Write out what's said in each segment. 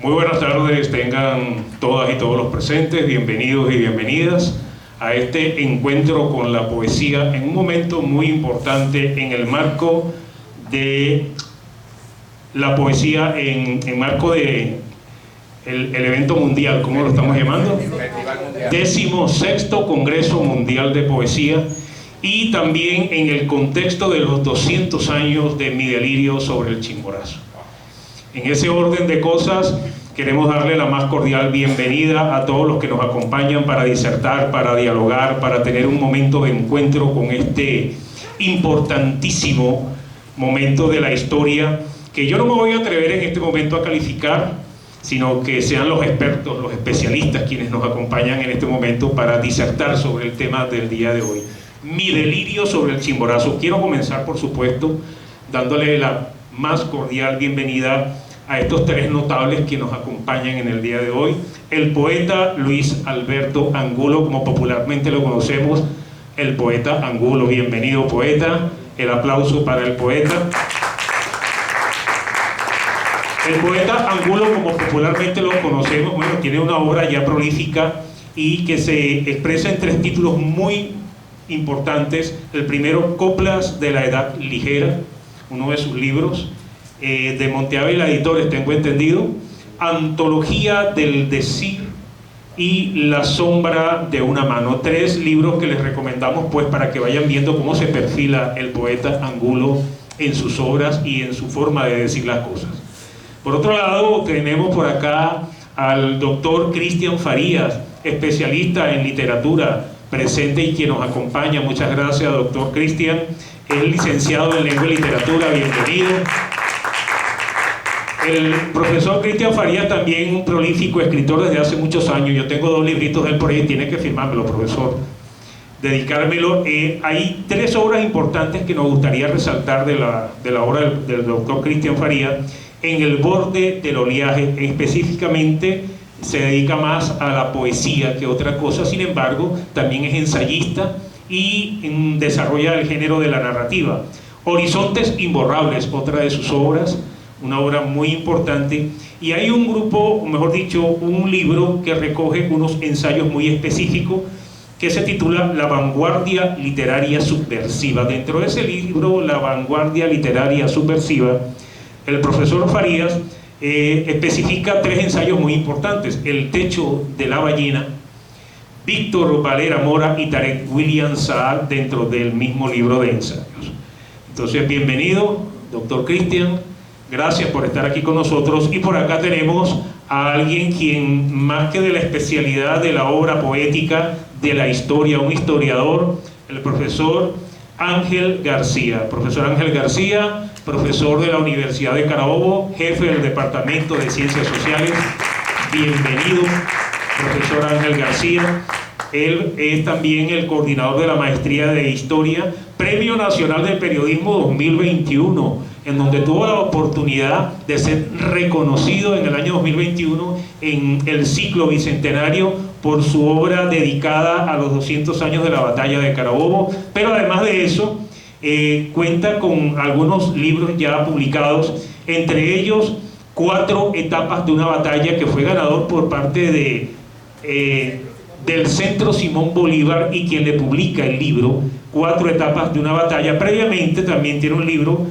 Muy buenas tardes, tengan todas y todos los presentes, bienvenidos y bienvenidas a este encuentro con la poesía en un momento muy importante en el marco de la poesía, en marco de el evento mundial, ¿cómo lo estamos llamando? 16º Congreso Mundial de Poesía, y también en el contexto de los 200 años de Mi Delirio sobre el Chimborazo. En ese orden de cosas, queremos darle la más cordial bienvenida a todos los que nos acompañan para disertar, para dialogar, para tener un momento de encuentro con este importantísimo momento de la historia, que yo no me voy a atrever en este momento a calificar, sino que sean los expertos, los especialistas quienes nos acompañan en este momento para disertar sobre el tema del día de hoy. Mi Delirio sobre el Chimborazo. Quiero comenzar, por supuesto, dándole la más cordial bienvenida a estos tres notables que nos acompañan en el día de hoy. El poeta Luis Alberto Angulo, como popularmente lo conocemos, el poeta Angulo. Bienvenido, poeta. El aplauso para el poeta. El poeta Angulo, como popularmente lo conocemos, bueno, tiene una obra ya prolífica y que se expresa en tres títulos muy importantes. El primero, Coplas de la Edad Ligera, uno de sus libros, de Monte Ávila Editores, tengo entendido. Antología del Decir y La Sombra de una Mano. Tres libros que les recomendamos, pues, para que vayan viendo cómo se perfila el poeta Angulo en sus obras y en su forma de decir las cosas. Por otro lado, tenemos por acá al doctor Cristian Farías, especialista en literatura, presente y quien nos acompaña. Muchas gracias, doctor Cristian. Es licenciado en Lengua y Literatura, bienvenido. El profesor Cristian Farías, también un prolífico escritor desde hace muchos años. Yo tengo 2 libritos de él por ahí, tiene que firmármelo, profesor, dedicármelo. Hay 3 obras importantes que nos gustaría resaltar de la obra del doctor Cristian Farías. En el borde del oleaje, específicamente, se dedica más a la poesía que otra cosa. Sin embargo, también es ensayista y desarrolla el género de la narrativa. Horizontes Imborrables, otra de sus obras, una obra muy importante. Y hay un grupo, mejor dicho, un libro que recoge unos ensayos muy específicos que se titula La Vanguardia Literaria Subversiva. Dentro de ese libro, La Vanguardia Literaria Subversiva, el profesor Farías especifica 3 ensayos muy importantes: El Techo de la Ballena, Víctor Valera Mora y Tarek William Saad, dentro del mismo libro de ensayos. Entonces, bienvenido, doctor Cristian, gracias por estar aquí con nosotros. Y por acá tenemos a alguien quien, más que de la especialidad de la obra poética, de la historia, un historiador, el profesor Ángel García. Profesor Ángel García, profesor de la Universidad de Carabobo, jefe del Departamento de Ciencias Sociales. Bienvenido, profesor Ángel García. Él es también el coordinador de la Maestría de Historia, Premio Nacional del Periodismo 2021, en donde tuvo la oportunidad de ser reconocido en el año 2021 en el ciclo bicentenario por su obra dedicada a los 200 años de la batalla de Carabobo. Pero además de eso, cuenta con algunos libros ya publicados, entre ellos 4 etapas de una batalla, que fue ganador por parte del Centro Simón Bolívar, y quien le publica el libro 4 etapas de una batalla. Previamente también tiene un libro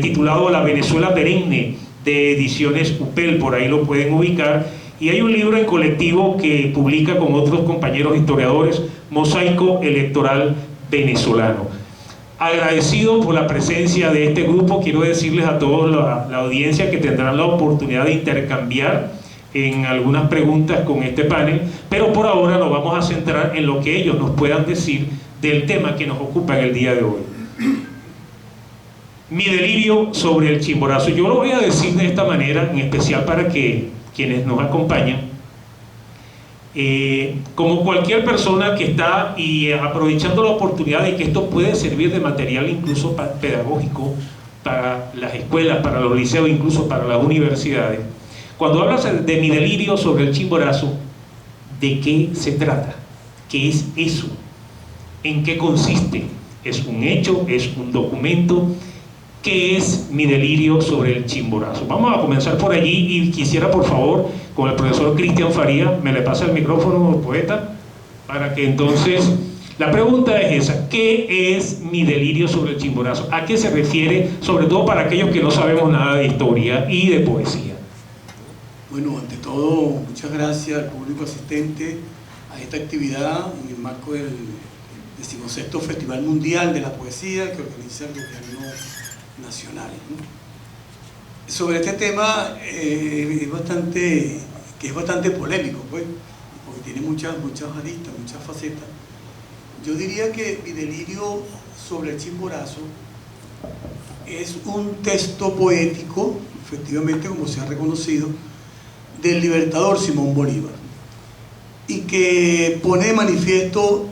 titulado La Venezuela Perenne, de Ediciones UPEL, por ahí lo pueden ubicar. Y hay un libro en colectivo que publica con otros compañeros historiadores, Mosaico Electoral Venezolano. Agradecido por la presencia de este grupo, quiero decirles a todos la audiencia que tendrán la oportunidad de intercambiar en algunas preguntas con este panel, pero por ahora nos vamos a centrar en lo que ellos nos puedan decir del tema que nos ocupa en el día de hoy. Mi Delirio sobre el Chimborazo. Yo lo voy a decir de esta manera, en especial para que quienes nos acompañan, como cualquier persona que está aprovechando la oportunidad de que esto puede servir de material incluso pedagógico para las escuelas, para los liceos, incluso para las universidades. Cuando hablas de Mi Delirio sobre el Chimborazo, ¿de qué se trata? ¿Qué es eso? ¿En qué consiste? ¿Es un hecho? ¿Es un documento? ¿qué es mi delirio sobre el Chimborazo? Vamos a comenzar por allí y quisiera, por favor, con el profesor Cristian Faría, me le pasa el micrófono, poeta, para que entonces... La pregunta es esa: ¿qué es mi delirio sobre el Chimborazo? ¿A qué se refiere, sobre todo para aquellos que no sabemos nada de historia y de poesía? Bueno, ante todo, muchas gracias al público asistente a esta actividad en el marco del 16º Festival Mundial de la Poesía que organiza el Gobierno Nacional, ¿no? Sobre este tema es bastante polémico, pues, porque tiene muchas aristas, muchas facetas. Yo diría que mi delirio sobre el Chimborazo es un texto poético, efectivamente, como se ha reconocido, del libertador Simón Bolívar, y que pone de manifiesto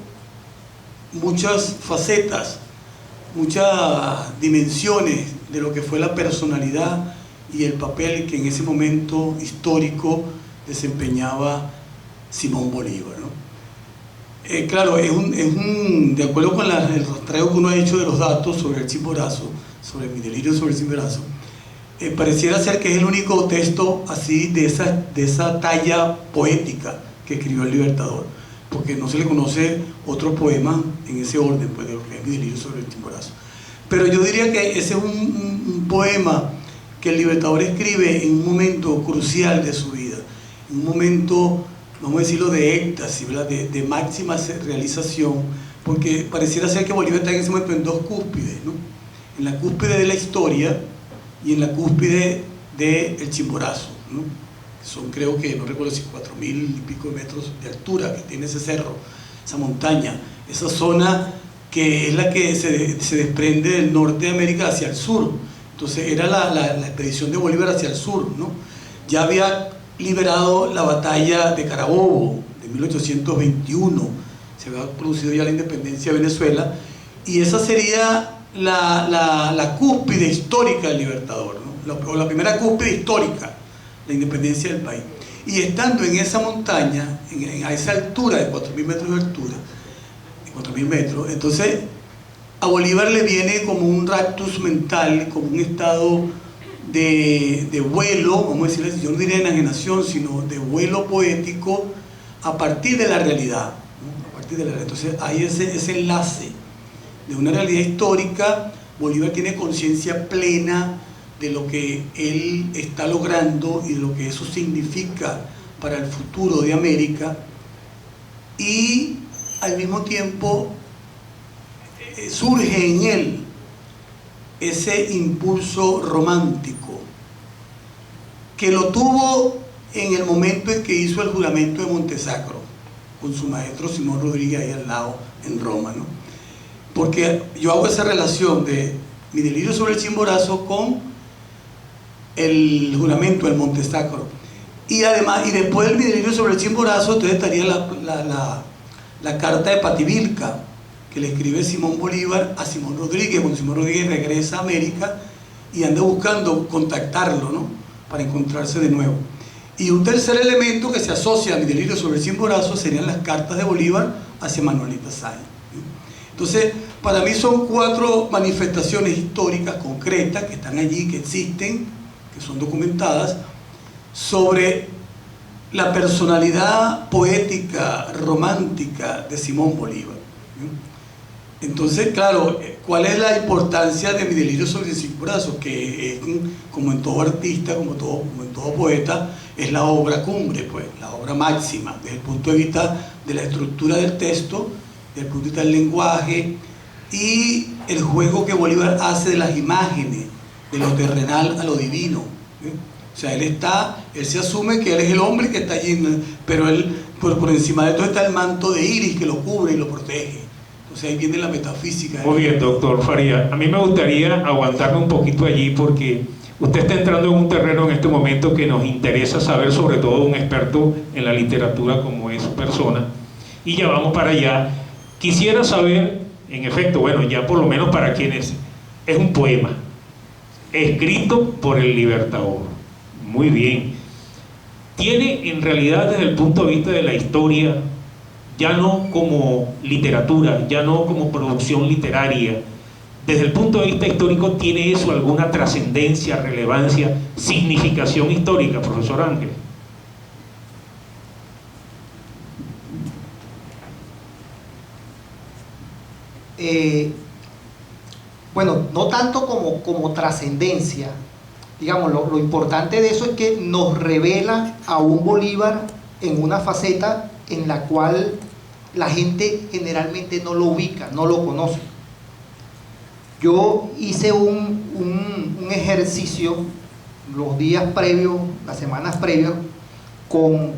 muchas facetas, muchas dimensiones de lo que fue la personalidad y el papel que en ese momento histórico desempeñaba Simón Bolívar, ¿no? Claro, de acuerdo con el rastreo que uno ha hecho de los datos sobre el Chimborazo, sobre mi delirio sobre el Chimborazo, pareciera ser que es el único texto así de esa talla poética que escribió el libertador, porque no se le conoce otro poema en ese orden, pues, de lo que es mi delirio sobre el Chimborazo. Pero yo diría que ese es un poema que el libertador escribe en un momento crucial de su vida, en un momento, vamos a decirlo, de éxtasis, ¿verdad? De máxima realización, porque pareciera ser que Bolívar está en ese momento en dos cúspides, ¿no? En la cúspide de la historia y en la cúspide del Chimborazo, ¿no? Son, creo que, no recuerdo si 4.000 y pico de metros de altura que tiene ese cerro, esa montaña, esa zona que es la que se desprende del norte de América hacia el sur. Entonces era la expedición de Bolívar hacia el sur, ¿no? Ya había liberado la batalla de Carabobo de 1821, se había producido ya la independencia de Venezuela, y esa sería la cúspide histórica del libertador, ¿no? O la primera cúspide histórica, la independencia del país. Y estando en esa montaña, a esa altura de 4.000 metros de altura, 4.000 metros, entonces a Bolívar le viene como un raptus mental, como un estado de vuelo, vamos a decirle, yo no diría de enajenación, sino de vuelo poético a partir de la realidad, ¿no? A partir de la realidad. Entonces hay ese enlace de una realidad histórica. Bolívar tiene conciencia plena de lo que él está logrando y de lo que eso significa para el futuro de América, y al mismo tiempo surge en él ese impulso romántico que lo tuvo en el momento en que hizo el juramento de Montesacro con su maestro Simón Rodríguez ahí al lado en Roma, ¿no? Porque yo hago esa relación de mi delirio sobre el Chimborazo con el juramento del Montesacro, y además, y después del mi delirio sobre el Chimborazo, entonces estaría la carta de Pativilca que le escribe Simón Bolívar a Simón Rodríguez, cuando Simón Rodríguez regresa a América y anda buscando contactarlo, ¿no? Para encontrarse de nuevo. Y un tercer elemento que se asocia a mi delirio sobre el Chimborazo serían las cartas de Bolívar hacia Manuelita Sáenz, ¿no? Entonces, para mí son 4 manifestaciones históricas concretas que están allí, que existen, que son documentadas, sobre la personalidad poética, romántica de Simón Bolívar, ¿no? Entonces, claro, ¿cuál es la importancia de mi delirio sobre el Chimborazo? Que es, como en todo artista, como en todo poeta, es la obra cumbre, pues, la obra máxima, desde el punto de vista de la estructura del texto, desde el punto de vista del lenguaje, y el juego que Bolívar hace de las imágenes, de lo terrenal a lo divino, ¿eh? O sea, él se asume que él es el hombre que está allí, pero él, por encima de todo está el manto de iris que lo cubre y lo protege. Entonces ahí viene la metafísica. Muy bien, doctor Faría. A mí me gustaría aguantarme un poquito allí, porque usted está entrando en un terreno en este momento que nos interesa saber, sobre todo un experto en la literatura como es su persona, y ya vamos para allá. Quisiera saber, en efecto, bueno, ya por lo menos para quienes, es un poema escrito por el libertador. Muy bien. Tiene en realidad, desde el punto de vista de la historia, ya no como literatura, ya no como producción literaria, Desde el punto de vista histórico, ¿tiene eso alguna trascendencia, relevancia, significación histórica, profesor Ángel? Bueno, no tanto como trascendencia. Digamos, lo importante de eso es que nos revela a un Bolívar en una faceta en la cual la gente generalmente no lo ubica, no lo conoce. Yo hice un ejercicio los días previos, las semanas previas, con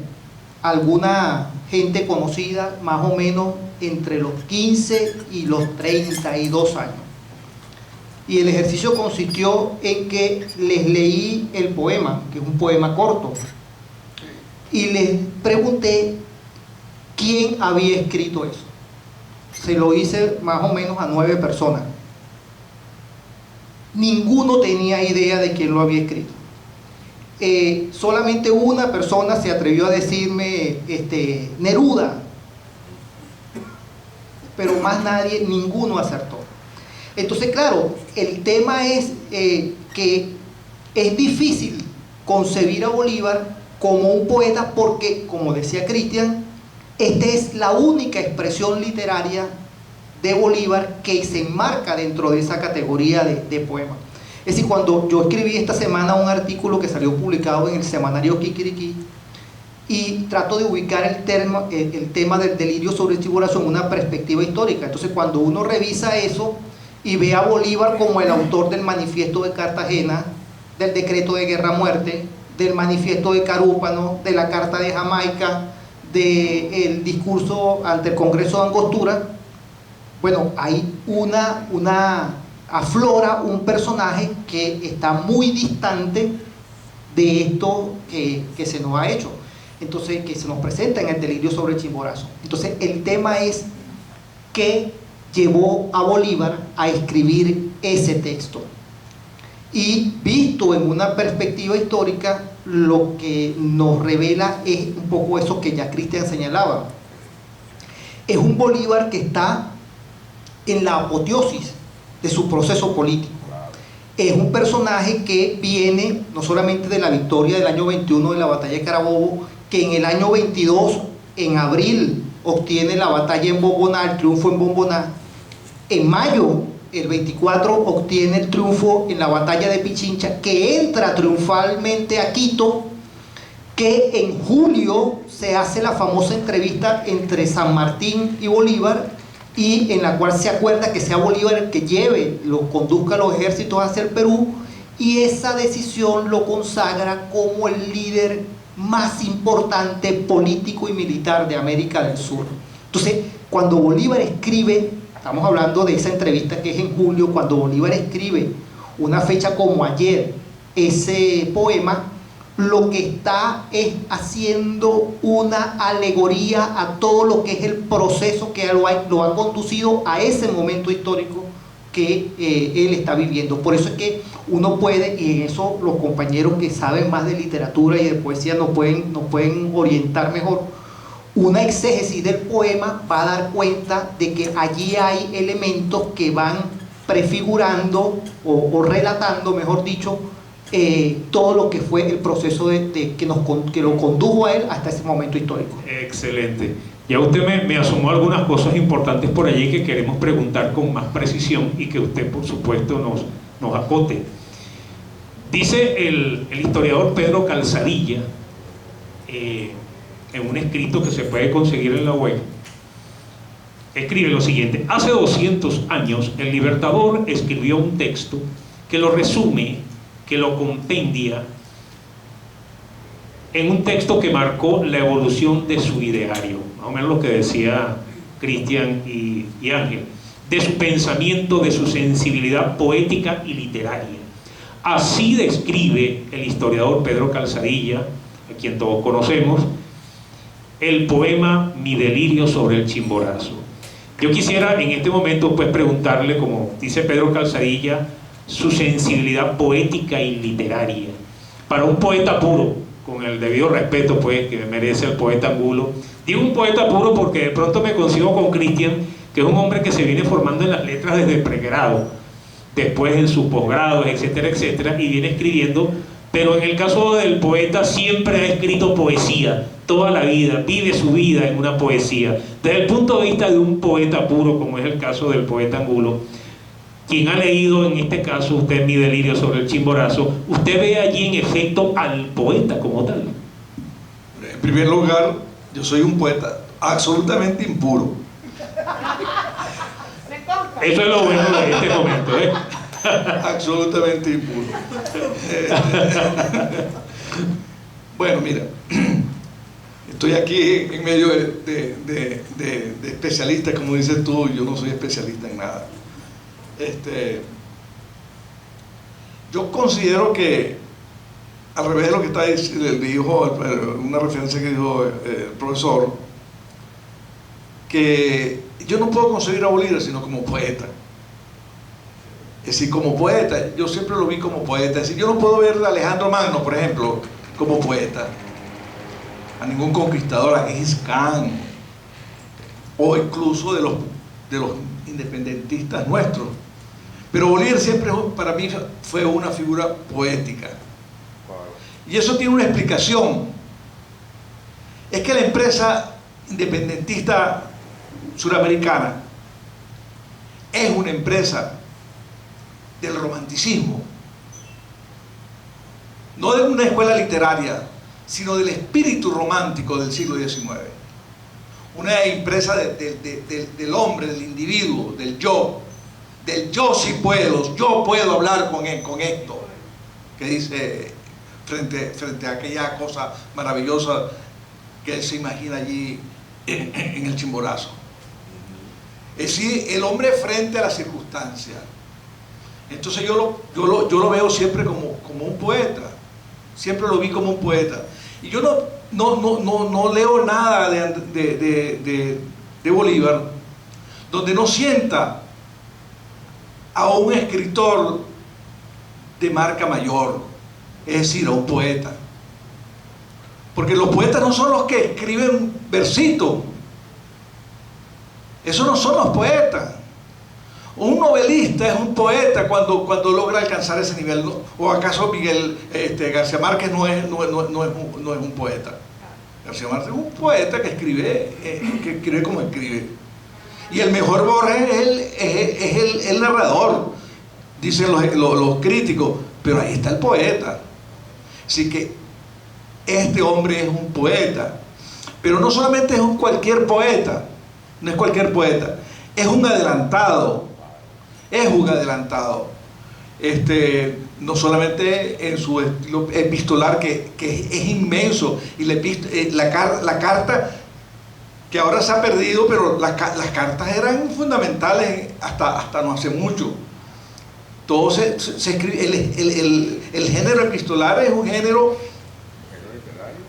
alguna gente conocida, más o menos entre los 15 y los 32 años. Y el ejercicio consistió en que les leí el poema, que es un poema corto, y les pregunté quién había escrito eso. Se lo hice más o menos a 9 personas. Ninguno tenía idea de quién lo había escrito. Solamente una persona se atrevió a decirme Neruda, pero más nadie, ninguno acertó. Entonces, claro, el tema es que es difícil concebir a Bolívar como un poeta porque, como decía Cristian, esta es la única expresión literaria de Bolívar que se enmarca dentro de esa categoría de poema. Es decir, cuando yo escribí esta semana un artículo que salió publicado en el semanario Kikiriki y trato de ubicar el tema del delirio sobre el Chimborazo en una perspectiva histórica. Entonces, cuando uno revisa eso y ve a Bolívar como el autor del Manifiesto de Cartagena, del Decreto de Guerra-Muerte, del Manifiesto de Carúpano, de la Carta de Jamaica, del discurso ante el Congreso de Angostura, bueno, hay aflora un personaje que está muy distante de esto que se nos ha hecho, entonces que se nos presenta en el delirio sobre el Chimborazo. Entonces el tema es qué llevó a Bolívar a escribir ese texto, y visto en una perspectiva histórica, lo que nos revela es un poco eso que ya Cristian señalaba. Es un Bolívar que está en la apoteosis de su proceso político. Es un personaje que viene no solamente de la victoria del año 21 de la batalla de Carabobo, que en el año 22, en abril, obtiene la batalla en Bomboná, el triunfo en Bomboná. En mayo, el 24, obtiene el triunfo en la batalla de Pichincha, que entra triunfalmente a Quito, que en julio se hace la famosa entrevista entre San Martín y Bolívar, y en la cual se acuerda que sea Bolívar el que conduzca a los ejércitos hacia el Perú, y esa decisión lo consagra como el líder más importante político y militar de América del Sur. Entonces, cuando Bolívar escribe, estamos hablando de esa entrevista que es en julio, cuando Bolívar escribe una fecha como ayer, ese poema, lo que está es haciendo una alegoría a todo lo que es el proceso que lo ha conducido a ese momento histórico que él está viviendo. Por eso es que uno puede, y en eso los compañeros que saben más de literatura y de poesía nos pueden orientar mejor, una exégesis del poema va a dar cuenta de que allí hay elementos que van prefigurando o relatando, mejor dicho, todo lo que fue el proceso que lo condujo a él hasta ese momento histórico. Excelente. Ya usted me asomó algunas cosas importantes por allí que queremos preguntar con más precisión y que usted, por supuesto, nos acote. Dice el historiador Pedro Calzadilla, en un escrito que se puede conseguir en la web, escribe lo siguiente: hace 200 años el Libertador escribió un texto que lo resume, que lo compendia en un texto que marcó la evolución de su ideario, más o menos lo que decía Cristian y Ángel, de su pensamiento, de su sensibilidad poética y literaria. Así describe el historiador Pedro Calzadilla, a quien todos conocemos, el poema Mi delirio sobre el Chimborazo. Yo quisiera en este momento pues preguntarle, como dice Pedro Calzadilla, su sensibilidad poética y literaria. Para un poeta puro, con el debido respeto pues que merece el poeta Angulo, digo un poeta puro porque de pronto me consigo con Cristian, que es un hombre que se viene formando en las letras desde pregrado, después en sus posgrados, etcétera, etcétera, y viene escribiendo. Pero en el caso del poeta siempre ha escrito poesía, toda la vida, vive su vida en una poesía. Desde el punto de vista de un poeta puro, como es el caso del poeta Angulo, quien ha leído en este caso usted Mi delirio sobre el Chimborazo, usted ve allí en efecto al poeta como tal. En primer lugar, yo soy un poeta absolutamente impuro. Eso es lo bueno de este momento, ¿eh? Absolutamente impuro. Bueno, mira, estoy aquí en medio de especialistas, como dices tú. Yo no soy especialista en nada. Yo considero que, al revés de lo que está diciendo, dijo una referencia que dijo el profesor, que yo no puedo concebir a Bolívar sino como poeta. Es decir, como poeta, yo siempre lo vi como poeta. Es decir, yo no puedo ver a Alejandro Magno, por ejemplo, como poeta, a ningún conquistador, a Gengis Khan, o incluso de los independentistas nuestros. Pero Bolívar siempre para mí fue una figura poética. Y eso tiene una explicación. Es que la empresa independentista suramericana es una empresa del romanticismo, no de una escuela literaria, sino del espíritu romántico del siglo XIX. Una empresa del hombre, del individuo, del yo sí puedo, yo puedo hablar con esto, que dice frente a aquella cosa maravillosa que él se imagina allí en el Chimborazo. Es decir, el hombre frente a la circunstancia. Entonces yo lo veo siempre como un poeta, siempre lo vi como un poeta. Y yo no leo nada de Bolívar donde no sienta a un escritor de marca mayor, es decir, a un poeta. Porque los poetas no son los que escriben versitos, esos no son los poetas. Un novelista es un poeta cuando logra alcanzar ese nivel, ¿no? ¿O acaso Miguel García Márquez no es un poeta? García Márquez es un poeta que escribe como escribe. Y el mejor Borges es el narrador, dicen los críticos, pero ahí está el poeta. Así que este hombre es un poeta, pero no solamente es un cualquier poeta, no es cualquier poeta, es un adelantado. Es un adelantado, no solamente en su estilo epistolar, que es inmenso, y la carta, que ahora se ha perdido, pero las cartas eran fundamentales hasta no hace mucho. Todo se escribe, el género epistolar es un género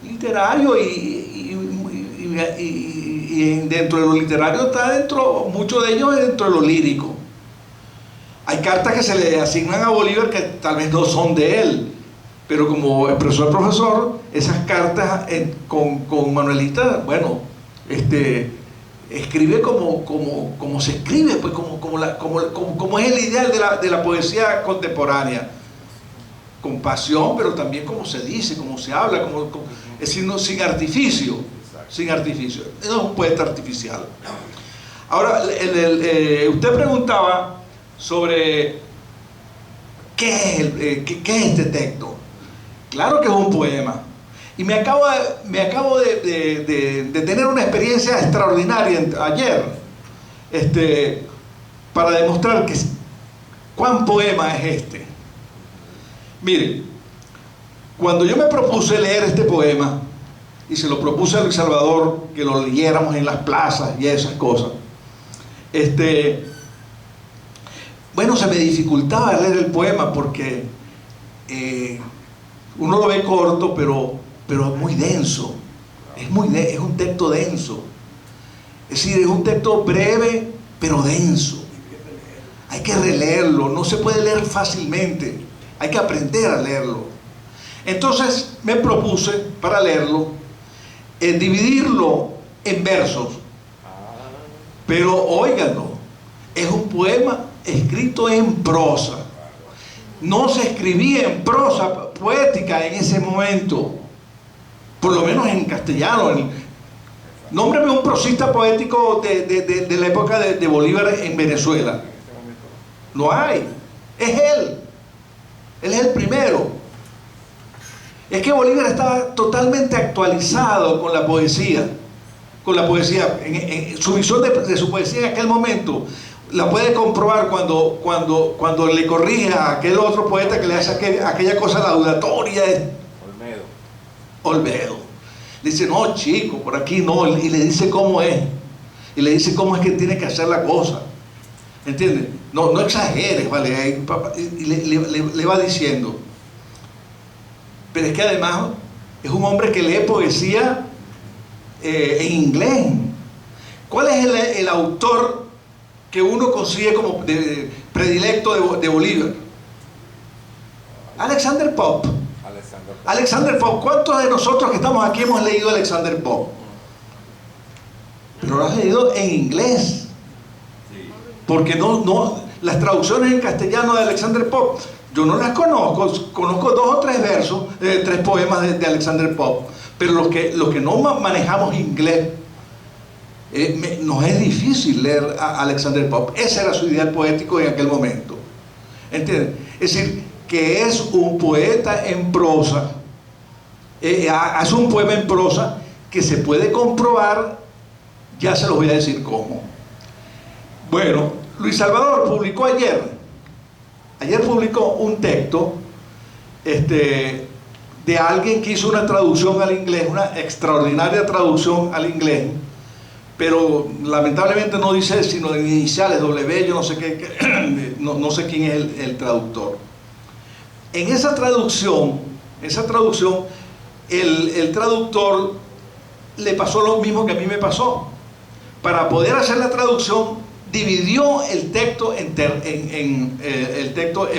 literario, y dentro de lo literario está mucho de ello dentro de lo lírico. Hay cartas que se le asignan a Bolívar que tal vez no son de él, pero como expresó el profesor, esas cartas con Manuelita, bueno, escribe como se escribe, pues como es el ideal de la poesía contemporánea, con pasión, pero también como se dice, como se habla, es decir, no, sin artificio, no es un poeta artificial. Ahora, usted preguntaba sobre ¿qué es este texto? Claro que es un poema. Y me acabo de tener una experiencia extraordinaria ayer, para demostrar cuán poema es este. Miren, cuando yo me propuse leer este poema, y se lo propuse a Luis Salvador, que lo leyéramos en las plazas y esas cosas, bueno, se me dificultaba leer el poema porque uno lo ve corto, pero es muy denso. Es un texto denso. Es decir, es un texto breve, pero denso. Hay que releerlo, no se puede leer fácilmente. Hay que aprender a leerlo. Entonces me propuse, para leerlo, dividirlo en versos. Pero óiganlo, es un poema escrito en prosa. No se escribía en prosa poética en ese momento, por lo menos en castellano. Nómbrame un prosista poético de la época de Bolívar en Venezuela. No hay. Es él. Él es el primero. Es que Bolívar estaba totalmente actualizado con la poesía. En su visión de su poesía en aquel momento la puede comprobar cuando le corrige a aquel otro poeta que le hace aquella cosa laudatoria. Olmedo. Le dice, no, chico, por aquí no. Y le dice cómo es. Y le dice cómo es que tiene que hacer la cosa. ¿Entiendes? No exageres, ¿vale? Y le va diciendo. Pero es que además es un hombre que lee poesía en inglés. ¿Cuál es el autor que uno consigue como predilecto de Bolívar? Alexander Pope. Alexander Pope. ¿Cuántos de nosotros que estamos aquí hemos leído a Alexander Pope? Pero lo has leído en inglés. Porque las traducciones en castellano de Alexander Pope, yo no las conozco. Conozco 2 o 3 versos, 3 poemas de Alexander Pope. Pero los que no manejamos inglés, nos es difícil leer a Alexander Pope. Ese era su ideal poético en aquel momento. ¿Entiendes? Es decir, que es un poeta en prosa, hace un poema en prosa que se puede comprobar, ya se los voy a decir cómo. Bueno, Luis Salvador publicó ayer publicó un texto de alguien que hizo una traducción al inglés, una extraordinaria traducción al inglés, pero lamentablemente no dice sino en iniciales, W, yo no sé qué, no sé quién es el traductor. En esa traducción, el traductor le pasó lo mismo que a mí me pasó. Para poder hacer la traducción, dividió el texto en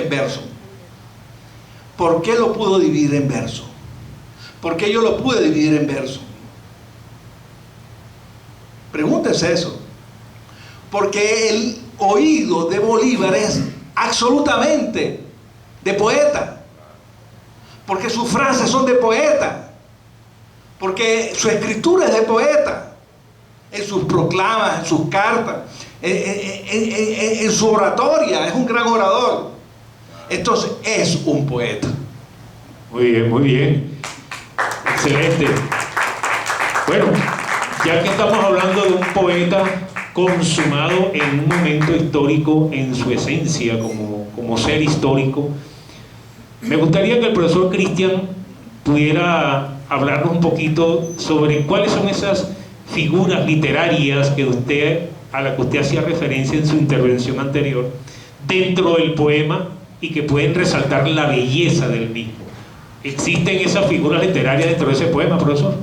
verso. ¿Por qué lo pudo dividir en verso? ¿Por qué yo lo pude dividir en verso? Pregúntese eso. Porque el oído de Bolívar es absolutamente de poeta. Porque sus frases son de poeta. Porque su escritura es de poeta. En sus proclamas, en sus cartas, en su oratoria, es un gran orador. Entonces es un poeta. Muy bien, muy bien. Excelente. Bueno, ya que estamos hablando de un poeta consumado en un momento histórico en su esencia como ser histórico, me gustaría que el profesor Cristian pudiera hablarnos un poquito sobre cuáles son esas figuras literarias a las que usted hacía referencia en su intervención anterior, dentro del poema y que pueden resaltar la belleza del mismo. ¿Existen esas figuras literarias dentro de ese poema, profesor?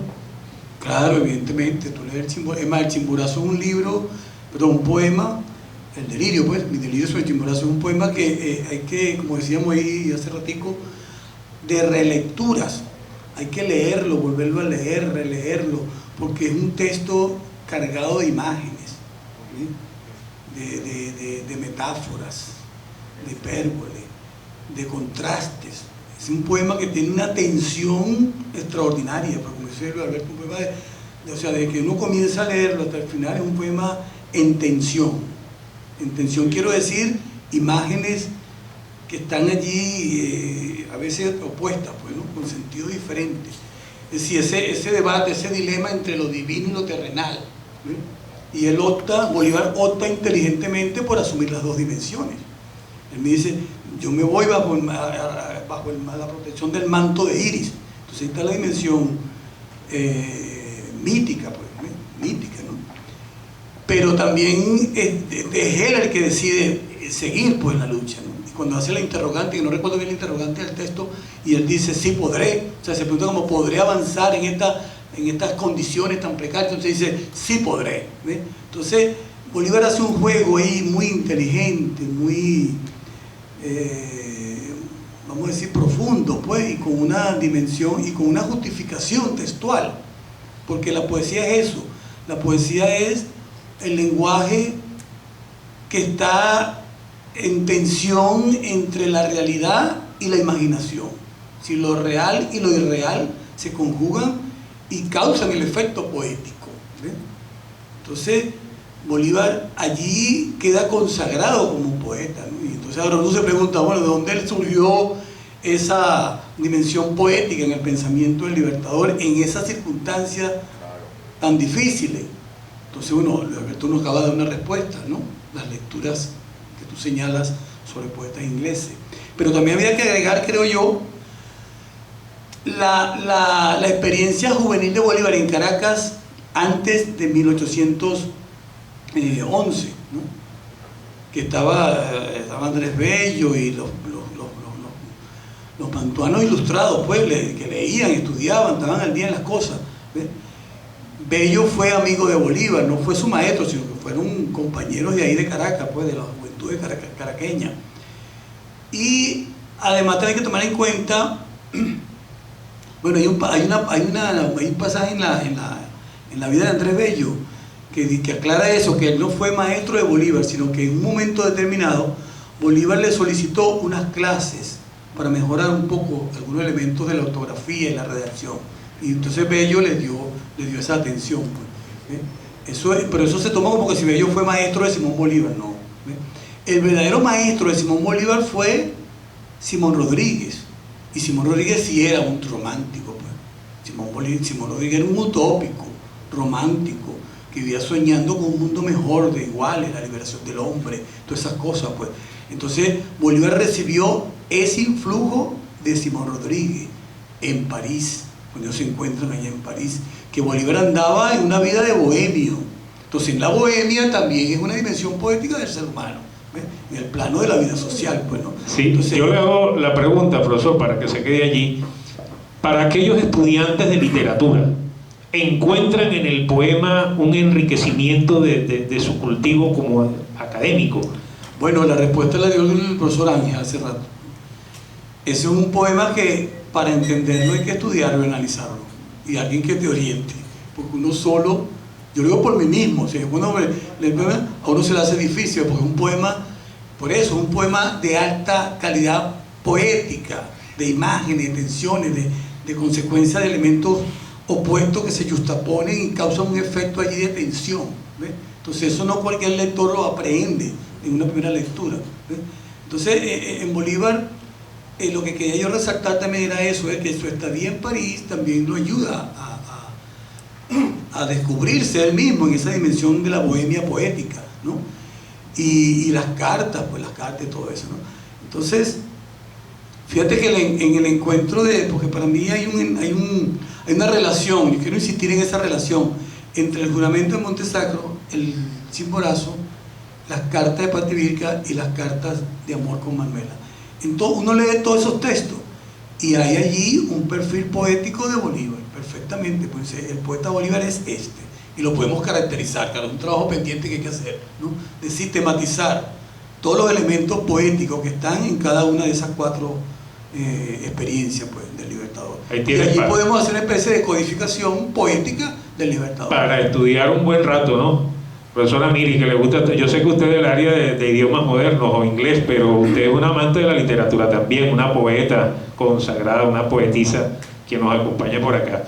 Claro, evidentemente. Tú lees el Chimborazo es un poema, el delirio, pues, mi delirio sobre el Chimborazo es un poema que hay que, como decíamos ahí hace ratico, de relecturas. Hay que leerlo, volverlo a leer, releerlo, porque es un texto cargado de imágenes, ¿sí? de metáforas, de hipérbole, de contrastes. Es un poema que tiene una tensión extraordinaria, pero como dice Alberto, un poema de que uno comienza a leerlo hasta el final, es un poema en tensión. En tensión quiero decir imágenes que están allí a veces opuestas, pues, ¿no? Con sentido diferente. Es decir, ese debate, ese dilema entre lo divino y lo terrenal, ¿sí? Y Bolívar opta inteligentemente por asumir las 2 dimensiones. Él me dice, yo me voy bajo la protección del manto de Iris. Entonces ahí está la dimensión mítica, pues, ¿no? Mítica, ¿no? Pero también es él el que decide seguir, pues, la lucha, ¿no? Y cuando hace la interrogante, que no recuerdo bien la interrogante del texto, y él dice, sí podré, o sea, se pregunta cómo podré avanzar en estas condiciones tan precarias. Entonces dice, sí podré, ¿ves? Entonces Bolívar hace un juego ahí muy inteligente, muy vamos a decir profundo, pues, y con una dimensión y con una justificación textual, porque la poesía es eso. La poesía es el lenguaje que está en tensión entre la realidad y la imaginación. Si lo real y lo irreal se conjugan y causan el efecto poético, ¿ves? Entonces Bolívar allí queda consagrado como un poeta, ¿no? Y entonces ahora uno se pregunta, bueno, ¿de dónde surgió esa dimensión poética en el pensamiento del Libertador en esas circunstancias tan difíciles? Entonces, bueno, Alberto nos acaba de dar una respuesta, ¿no? Las lecturas que tú señalas sobre poetas ingleses. Pero también había que agregar, creo yo, la experiencia juvenil de Bolívar en Caracas antes de 1811, ¿no? Que estaba Andrés Bello y los mantuanos ilustrados, pues, que leían, estudiaban, estaban al día en las cosas, ¿ves? Bello fue amigo de Bolívar, no fue su maestro, sino que fueron compañeros de ahí de Caracas, pues, de la juventud caraqueña. Y además hay que tomar en cuenta, bueno, hay un pasaje en la vida de Andrés Bello que aclara eso, que él no fue maestro de Bolívar, sino que en un momento determinado Bolívar le solicitó unas clases para mejorar un poco algunos elementos de la ortografía y la redacción. Y entonces Bello le dio esa atención, pues. Pero eso se toma como que si Bello fue maestro de Simón Bolívar, no. El verdadero maestro de Simón Bolívar fue Simón Rodríguez. Y Simón Rodríguez sí era un romántico, pues. Simón Rodríguez era un utópico, romántico, que vivía soñando con un mundo mejor, de iguales, la liberación del hombre, todas esas cosas, pues. Entonces Bolívar recibió ese influjo de Simón Rodríguez en París, cuando ellos se encuentran allá en París, que Bolívar andaba en una vida de bohemio. Entonces en la bohemia también es una dimensión poética del ser humano, ¿ves? En el plano de la vida social, pues, ¿no? Sí, entonces, yo le hago la pregunta, profesor, para que se quede allí. Para aquellos estudiantes de literatura, ¿encuentran en el poema un enriquecimiento de su cultivo como académico? Bueno, la respuesta la dio el profesor Ángel hace rato. Ese es un poema que para entenderlo hay que estudiarlo y analizarlo, y alguien que te oriente, porque uno solo, yo lo digo por mí mismo, o sea, cuando a uno se le hace difícil, porque es un poema, por eso es un poema de alta calidad poética, de imágenes, de tensiones, de consecuencia de elementos opuestos que se justaponen y causan un efecto allí de tensión, ¿ves? Entonces eso no cualquier lector lo aprehende en una primera lectura, ¿ves? Entonces en Bolívar lo que quería yo resaltar también era eso, que su estadía en París también lo ayuda a descubrirse él mismo en esa dimensión de la bohemia poética, ¿no? Y las cartas, pues las cartas y todo eso, ¿no? Entonces, fíjate que en el encuentro porque para mí hay una relación, yo quiero insistir en esa relación entre el juramento de Montesacro, el Chimborazo, las cartas de Pativilca y las cartas de amor con Manuela. Entonces uno lee todos esos textos y hay allí un perfil poético de Bolívar, perfectamente, pues el poeta Bolívar es este, y lo podemos caracterizar, claro, es un trabajo pendiente que hay que hacer, ¿no? De sistematizar todos los elementos poéticos que están en cada una de esas cuatro experiencias, pues, del Libertador. Y allí podemos hacer una especie de codificación poética del Libertador. Para estudiar un buen rato, ¿no? Profesora Miri, que le gusta, yo sé que usted es del área de idiomas modernos o inglés, pero usted es una amante de la literatura también, una poeta consagrada, una poetisa que nos acompaña por acá.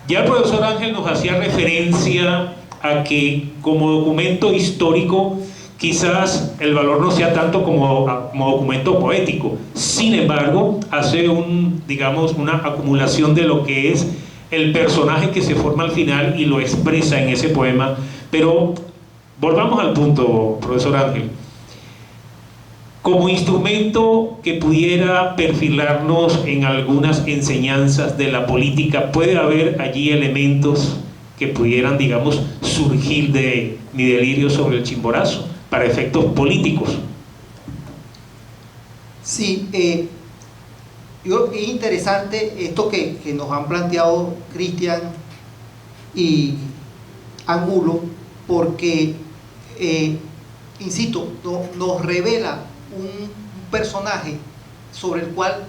Ya el profesor Ángel nos hacía referencia a que como documento histórico quizás el valor no sea tanto como documento poético, sin embargo hace una acumulación de lo que es el personaje que se forma al final y lo expresa en ese poema. Pero volvamos al punto, profesor Ángel. Como instrumento que pudiera perfilarnos en algunas enseñanzas de la política, ¿puede haber allí elementos que pudieran, digamos, surgir de mi delirio sobre el Chimborazo para efectos políticos? Sí, es interesante esto que nos han planteado Cristian y Angulo, porque, insisto, nos revela un personaje sobre el cual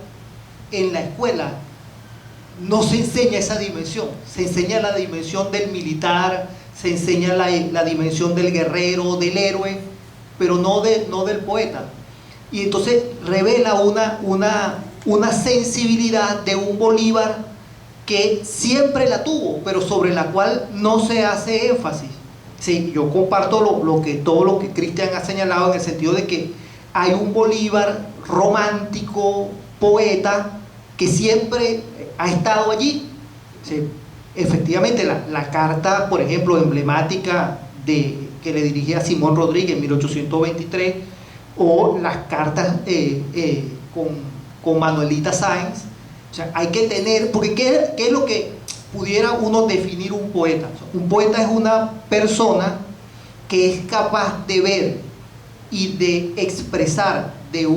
en la escuela no se enseña esa dimensión, se enseña la dimensión del militar, se enseña la dimensión del guerrero, del héroe, pero no del poeta. Y entonces revela una sensibilidad de un Bolívar que siempre la tuvo, pero sobre la cual no se hace énfasis. Sí, yo comparto todo lo que Cristian ha señalado, en el sentido de que hay un Bolívar romántico, poeta, que siempre ha estado allí. Sí, efectivamente, la carta, por ejemplo, emblemática que le dirigía a Simón Rodríguez en 1823, o las cartas con Manuelita Sáenz. O sea, hay que tener, porque ¿qué es lo que pudiera uno definir un poeta? Un poeta es una persona que es capaz de ver y de expresar de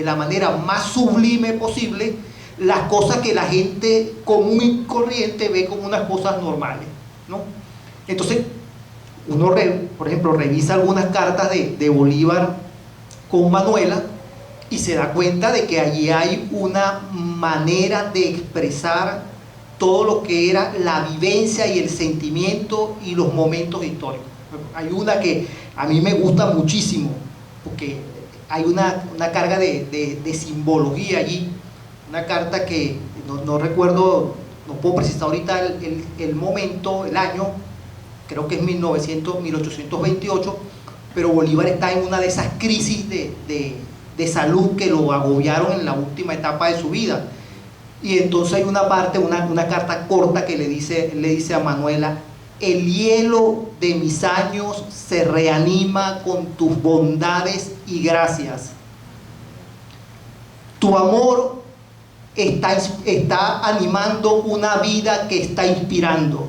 la manera más sublime posible las cosas que la gente común y corriente ve como unas cosas normales, ¿no? Entonces, uno, por ejemplo, revisa algunas cartas de Bolívar con Manuela y se da cuenta de que allí hay una manera de expresar todo lo que era la vivencia y el sentimiento y los momentos históricos. Hay una que a mí me gusta muchísimo, porque hay una carga de simbología allí, una carta que no recuerdo, no puedo precisar ahorita el momento, el año, creo que es 1828, pero Bolívar está en una de esas crisis de salud que lo agobiaron en la última etapa de su vida. Y entonces hay una parte, una carta corta que le dice a Manuela: el hielo de mis años se reanima con tus bondades y gracias. Tu amor está animando una vida que está expirando.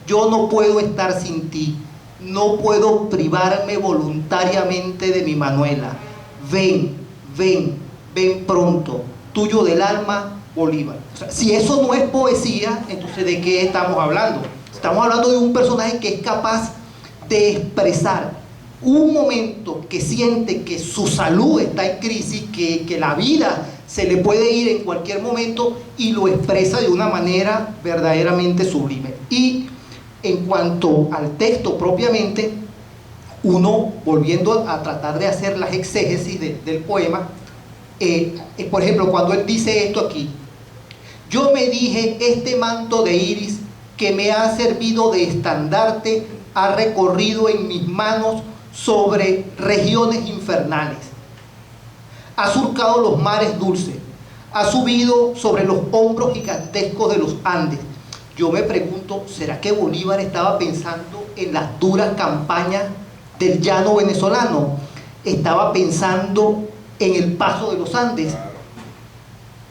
Yo no puedo estar sin ti. No puedo privarme voluntariamente de mi Manuela. Ven pronto. Tuyo del alma, Bolívar. O sea, si eso no es poesía, entonces ¿de qué estamos hablando? Estamos hablando de un personaje que es capaz de expresar un momento que siente que su salud está en crisis, que la vida se le puede ir en cualquier momento, y lo expresa de una manera verdaderamente sublime. Y en cuanto al texto propiamente, uno, volviendo a tratar de hacer las exégesis del poema, por ejemplo, cuando él dice esto aquí: yo me dije, este manto de iris que me ha servido de estandarte ha recorrido en mis manos sobre regiones infernales, ha surcado los mares dulces, ha subido sobre los hombros gigantescos de los Andes. Yo me pregunto, ¿será que Bolívar estaba pensando en las duras campañas del llano venezolano? ¿Estaba pensando en el paso de los Andes?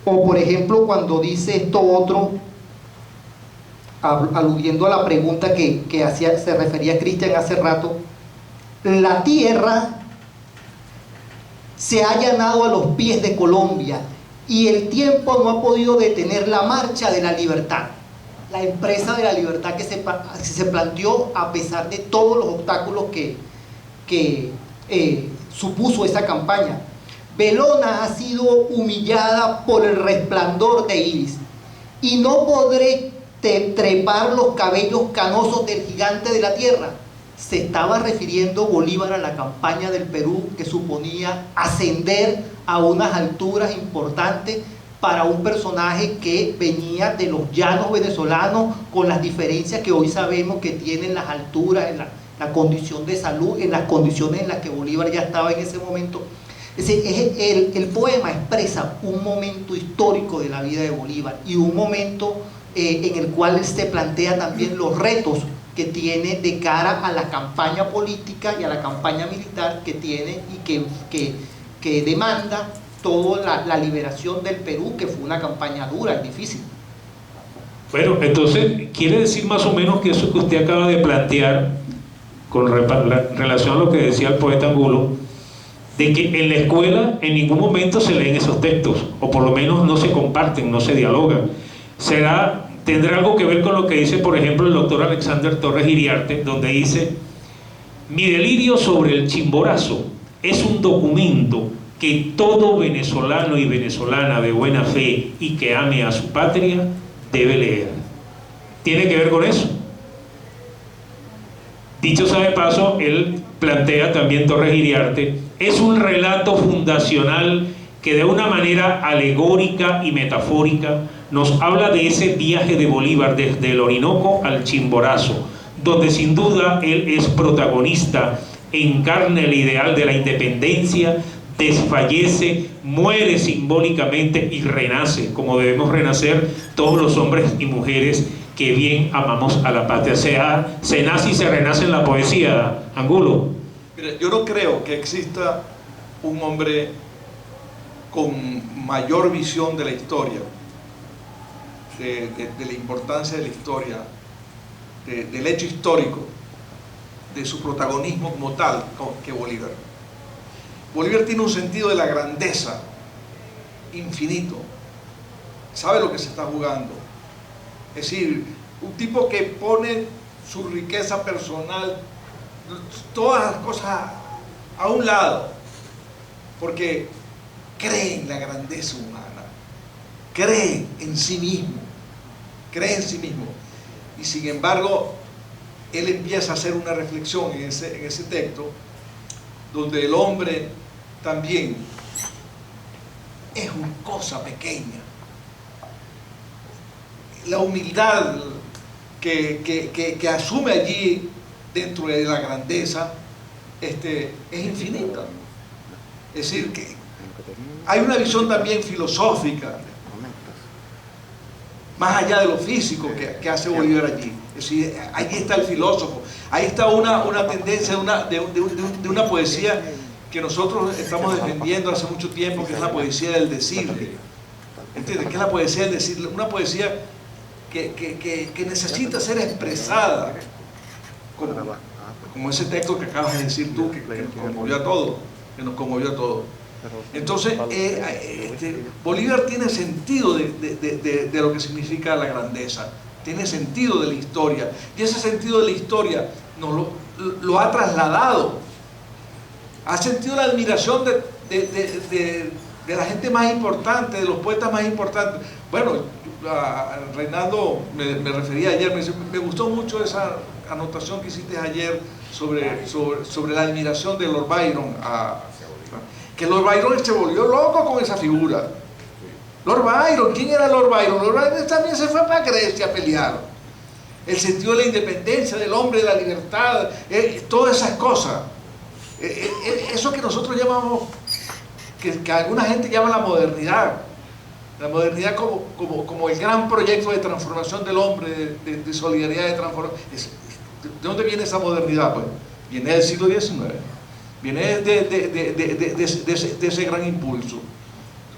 O por ejemplo, cuando dice esto otro, aludiendo a la pregunta que se refería Cristian hace rato: la tierra se ha allanado a los pies de Colombia y el tiempo no ha podido detener la marcha de la libertad. La empresa de la libertad que se planteó a pesar de todos los obstáculos que supuso esa campaña. Belona ha sido humillada por el resplandor de iris, y no podré trepar los cabellos canosos del gigante de la tierra. Se estaba refiriendo Bolívar a la campaña del Perú, que suponía ascender a unas alturas importantes para un personaje que venía de los llanos venezolanos, con las diferencias que hoy sabemos que tienen las alturas, en la condición de salud, en las condiciones en las que Bolívar ya estaba en ese momento. El poema expresa un momento histórico de la vida de Bolívar, y un momento en el cual se plantea también los retos que tiene de cara a la campaña política y a la campaña militar que tiene, y que demanda toda la liberación del Perú, que fue una campaña dura y difícil. Bueno, entonces quiere decir más o menos que eso que usted acaba de plantear con relación a lo que decía el poeta Angulo, de que en la escuela en ningún momento se leen esos textos, o por lo menos no se comparten, no se dialogan. ¿Tendrá algo que ver con lo que dice, por ejemplo, el doctor Alexander Torres Iriarte, donde dice: mi delirio sobre el Chimborazo es un documento que todo venezolano y venezolana de buena fe y que ame a su patria debe leer? ¿Tiene que ver con eso? Dicho sea de paso, él plantea también Torres Iriarte, es un relato fundacional que de una manera alegórica y metafórica nos habla de ese viaje de Bolívar desde el Orinoco al Chimborazo, donde sin duda él es protagonista, encarna el ideal de la independencia, desfallece, muere simbólicamente y renace, como debemos renacer todos los hombres y mujeres que bien amamos a la patria. Se nace y se renace en la poesía, Angulo. Mira, yo no creo que exista un hombre con mayor visión de la historia, de la importancia de la historia, del hecho histórico, de su protagonismo como tal, que Bolívar. Bolívar tiene un sentido de la grandeza infinito, sabe lo que se está jugando. Es decir, un tipo que pone su riqueza personal, todas las cosas a un lado, porque cree en la grandeza humana, cree en sí mismo, y sin embargo él empieza a hacer una reflexión en ese texto, donde el hombre también es una cosa pequeña. La humildad que asume allí dentro de la grandeza es infinita. Es decir, que hay una visión también filosófica, más allá de lo físico que hace Bolívar allí. Es decir, allí está el filósofo, ahí está una tendencia de una poesía que nosotros estamos defendiendo hace mucho tiempo, que es la poesía del decirle. ¿Entiendes? Que es la poesía del decirle, una poesía que necesita ser expresada, como ese texto que acabas de decir tú, que nos conmovió a todos, Entonces, Bolívar tiene sentido de lo que significa la grandeza, tiene sentido de la historia, y ese sentido de la historia nos lo ha trasladado, ha sentido la admiración de la gente más importante, de los poetas más importantes. Bueno, a Reinaldo me refería ayer, me gustó mucho esa anotación que hiciste ayer sobre la admiración de Lord Byron, que Lord Byron se volvió loco con esa figura. Lord Byron, ¿quién era Lord Byron? Lord Byron también se fue para Grecia a pelear. El sentido de la independencia del hombre, de la libertad, todas esas cosas. Eso que nosotros llamamos, que alguna gente llama la modernidad como el gran proyecto de transformación del hombre, de solidaridad, de transformación. ¿De dónde viene esa modernidad? Pues viene del siglo XIX, viene de ese gran impulso.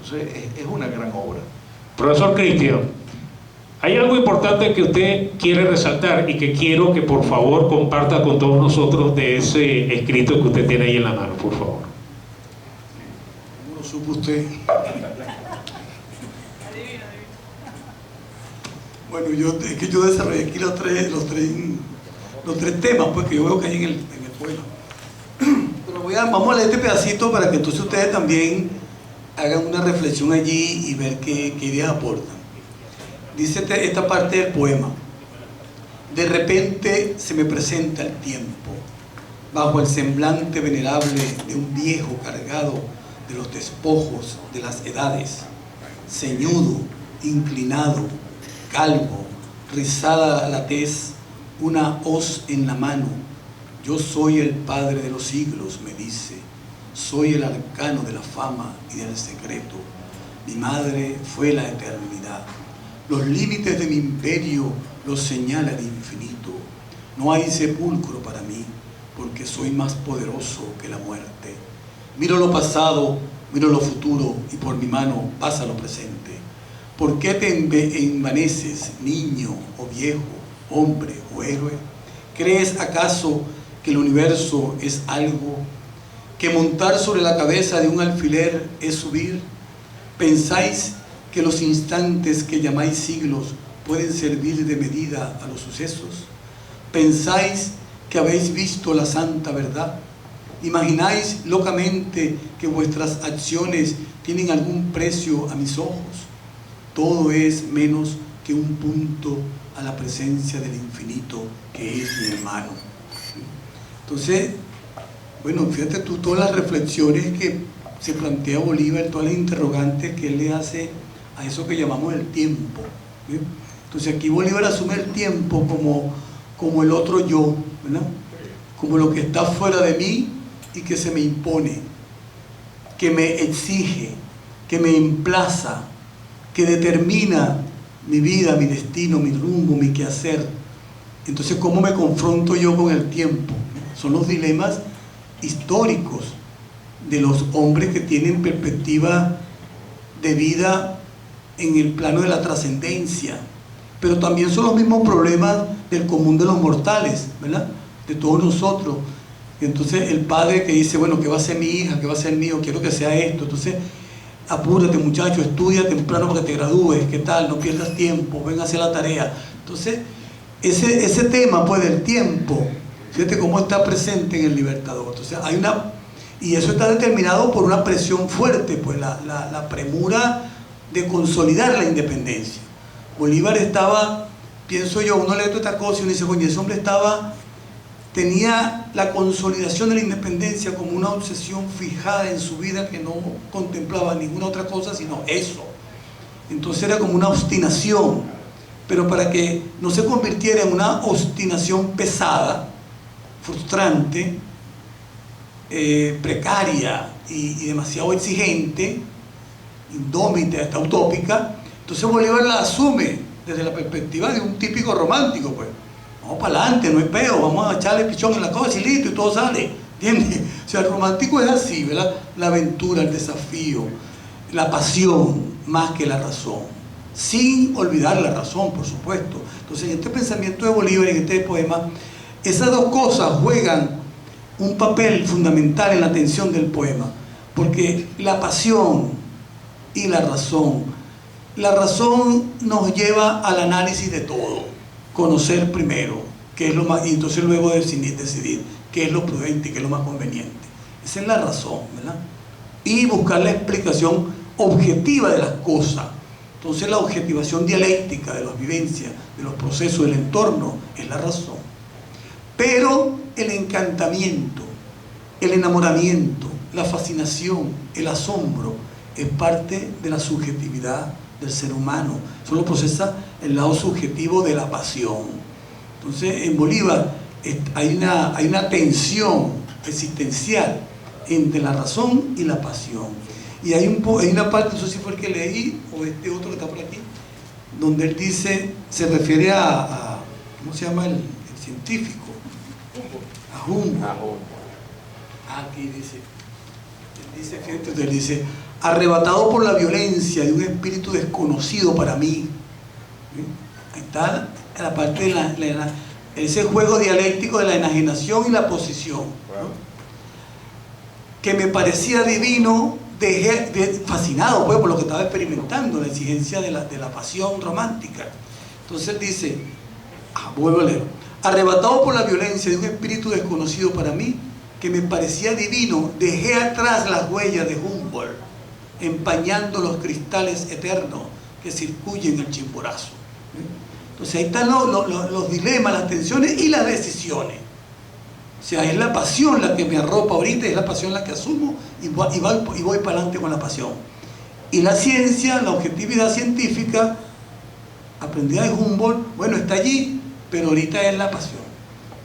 Entonces es una gran obra. Profesor Cristian, hay algo importante que usted quiere resaltar y que quiero que por favor comparta con todos nosotros de ese escrito que usted tiene ahí en la mano, por favor. ¿Cómo lo supo usted? Bueno, es que yo desarrollé aquí los tres temas pues, que yo veo que hay en el poema. Pero vamos a leer este pedacito para que entonces ustedes también hagan una reflexión allí y ver qué ideas aportan. Dice esta parte del poema: de repente se me presenta el tiempo, bajo el semblante venerable de un viejo cargado de los despojos de las edades, ceñudo, inclinado, calvo, rizada la tez, una hoz en la mano. Yo soy el padre de los siglos, me dice, soy el arcano de la fama y del secreto. Mi madre fue la eternidad. Los límites de mi imperio los señala el infinito. No hay sepulcro para mí, porque soy más poderoso que la muerte. Miro lo pasado, miro lo futuro, y por mi mano pasa lo presente. ¿Por qué te envaneces, niño o viejo, hombre o héroe? ¿Crees acaso que el universo es algo? ¿Que montar sobre la cabeza de un alfiler es subir? ¿Pensáis que los instantes que llamáis siglos pueden servir de medida a los sucesos? ¿Pensáis que habéis visto la santa verdad? ¿Imagináis locamente que vuestras acciones tienen algún precio a mis ojos? Todo es menos que un punto a la presencia del infinito que es mi hermano. Entonces, Bueno, fíjate tú todas las reflexiones que se plantea Bolívar, todas las interrogantes que él le hace a eso que llamamos el tiempo, ¿sí? Entonces aquí Bolívar asume el tiempo como el otro yo, ¿verdad? Como lo que está fuera de mí y que se me impone, que me exige, que me emplaza, que determina mi vida, mi destino, mi rumbo, mi quehacer. Entonces, ¿cómo me confronto yo con el tiempo? Son los dilemas históricos de los hombres que tienen perspectiva de vida en el plano de la trascendencia, pero también son los mismos problemas del común de los mortales, ¿verdad? De todos nosotros. Entonces el padre que dice, bueno, ¿qué va a ser mi hija? ¿Qué va a ser mío? Quiero que sea esto. Entonces, apúrate muchacho, estudia temprano para que te gradúes, ¿qué tal? No pierdas tiempo, ven a hacer la tarea. Entonces, ese tema, pues, del tiempo, fíjate cómo está presente en el Libertador. Entonces, hay una... Y eso está determinado por una presión fuerte, pues, la premura de consolidar la independencia. Bolívar estaba, pienso yo, uno lee toda esta cosa y uno dice, coño, ese hombre tenía la consolidación de la independencia como una obsesión fijada en su vida, que no contemplaba ninguna otra cosa sino eso. Entonces era como una obstinación, pero para que no se convirtiera en una obstinación pesada, frustrante, precaria y demasiado exigente, indómita, hasta utópica, entonces Bolívar la asume desde la perspectiva de un típico romántico, pues. Vamos para adelante, no hay peo, vamos a echarle pichón en la cosa y listo, y todo sale, ¿entiendes? O sea, el romántico es así, ¿verdad? La aventura, el desafío, la pasión, más que la razón, sin olvidar la razón, por supuesto. Entonces, en este pensamiento de Bolívar, en este poema, esas dos cosas juegan un papel fundamental en la atención del poema, porque la pasión y la razón nos lleva al análisis de todo, conocer primero qué es lo más, y entonces luego decidir qué es lo prudente y qué es lo más conveniente. Esa es la razón, ¿verdad? Y buscar la explicación objetiva de las cosas. Entonces la objetivación dialéctica de las vivencias, de los procesos del entorno, es la razón. Pero el encantamiento, el enamoramiento, la fascinación, el asombro, es parte de la subjetividad del ser humano. Solo procesa el lado subjetivo de la pasión. Entonces, en Bolívar hay una tensión existencial entre la razón y la pasión. Y hay una parte, no sé si fue el que leí o este otro que está por aquí, donde él dice, se refiere a ¿cómo se llama el científico? A Humboldt. Aquí dice, fíjate, él dice, arrebatado por la violencia de un espíritu desconocido para mí. Ahí está la parte de ese juego dialéctico de la enajenación y la posición, ¿no? Que me parecía divino, fascinado, pues, por lo que estaba experimentando, la exigencia de la pasión romántica. Entonces él dice, vuelvo a leer, arrebatado por la violencia de un espíritu desconocido para mí, que me parecía divino, dejé atrás las huellas de Humboldt, empañando los cristales eternos que circuyen el Chimborazo. Entonces ahí están los dilemas, las tensiones y las decisiones. O sea, es la pasión la que me arropa ahorita, es la pasión la que asumo y voy para adelante con la pasión. Y la ciencia, la objetividad científica, aprendida de Humboldt, bueno, está allí, pero ahorita es la pasión.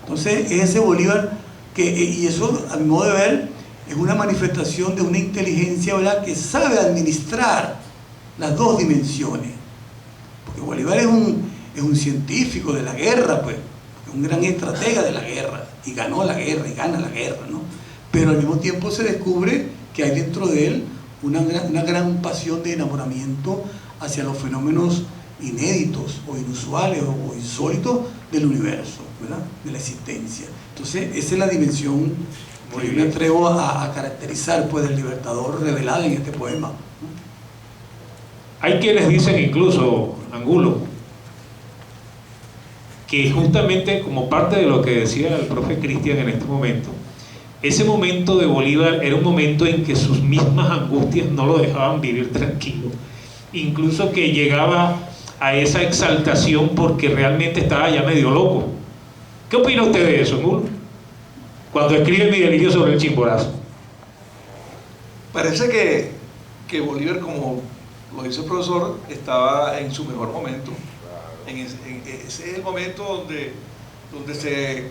Entonces es ese Bolívar y eso, a mi modo de ver, es una manifestación de una inteligencia, ¿verdad?, que sabe administrar las dos dimensiones. Porque Bolívar es un científico de la guerra, pues, un gran estratega de la guerra, y ganó la guerra, y gana la guerra, ¿no? Pero al mismo tiempo se descubre que hay dentro de él una gran pasión de enamoramiento hacia los fenómenos inéditos, o inusuales, o insólitos del universo, ¿verdad?, de la existencia. Entonces, esa es la dimensión que yo me atrevo a caracterizar, pues, del Libertador revelada en este poema. Hay quienes dicen incluso, Angulo, que justamente como parte de lo que decía el profe Cristian en este momento, ese momento de Bolívar era un momento en que sus mismas angustias no lo dejaban vivir tranquilo, incluso que llegaba a esa exaltación porque realmente estaba ya medio loco. ¿Qué opina usted de eso, Angulo? cuando escribe Mi delirio sobre el Chimborazo? Parece que Bolívar, como lo dice el profesor, estaba en su mejor momento. Ese es el momento donde se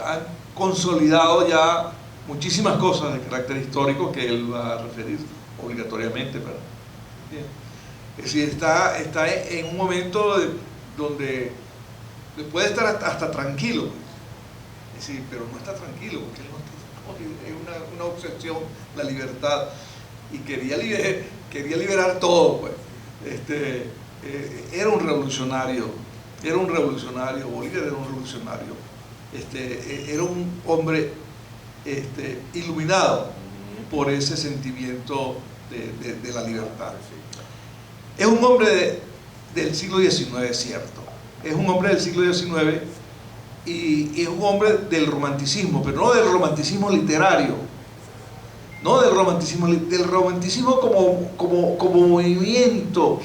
han consolidado ya muchísimas cosas de carácter histórico que él va a referir obligatoriamente. Bien. Es decir, está en un momento donde puede estar hasta tranquilo. Es decir, pero no está tranquilo, porque es una obsesión la libertad, y quería liberar todo, pues. Era un revolucionario, Bolívar era un revolucionario, era un hombre iluminado por ese sentimiento de la libertad. Es un hombre del siglo XIX, es cierto, es un hombre del siglo XIX, y es un hombre del romanticismo, pero no del romanticismo literario, no del romanticismo como movimiento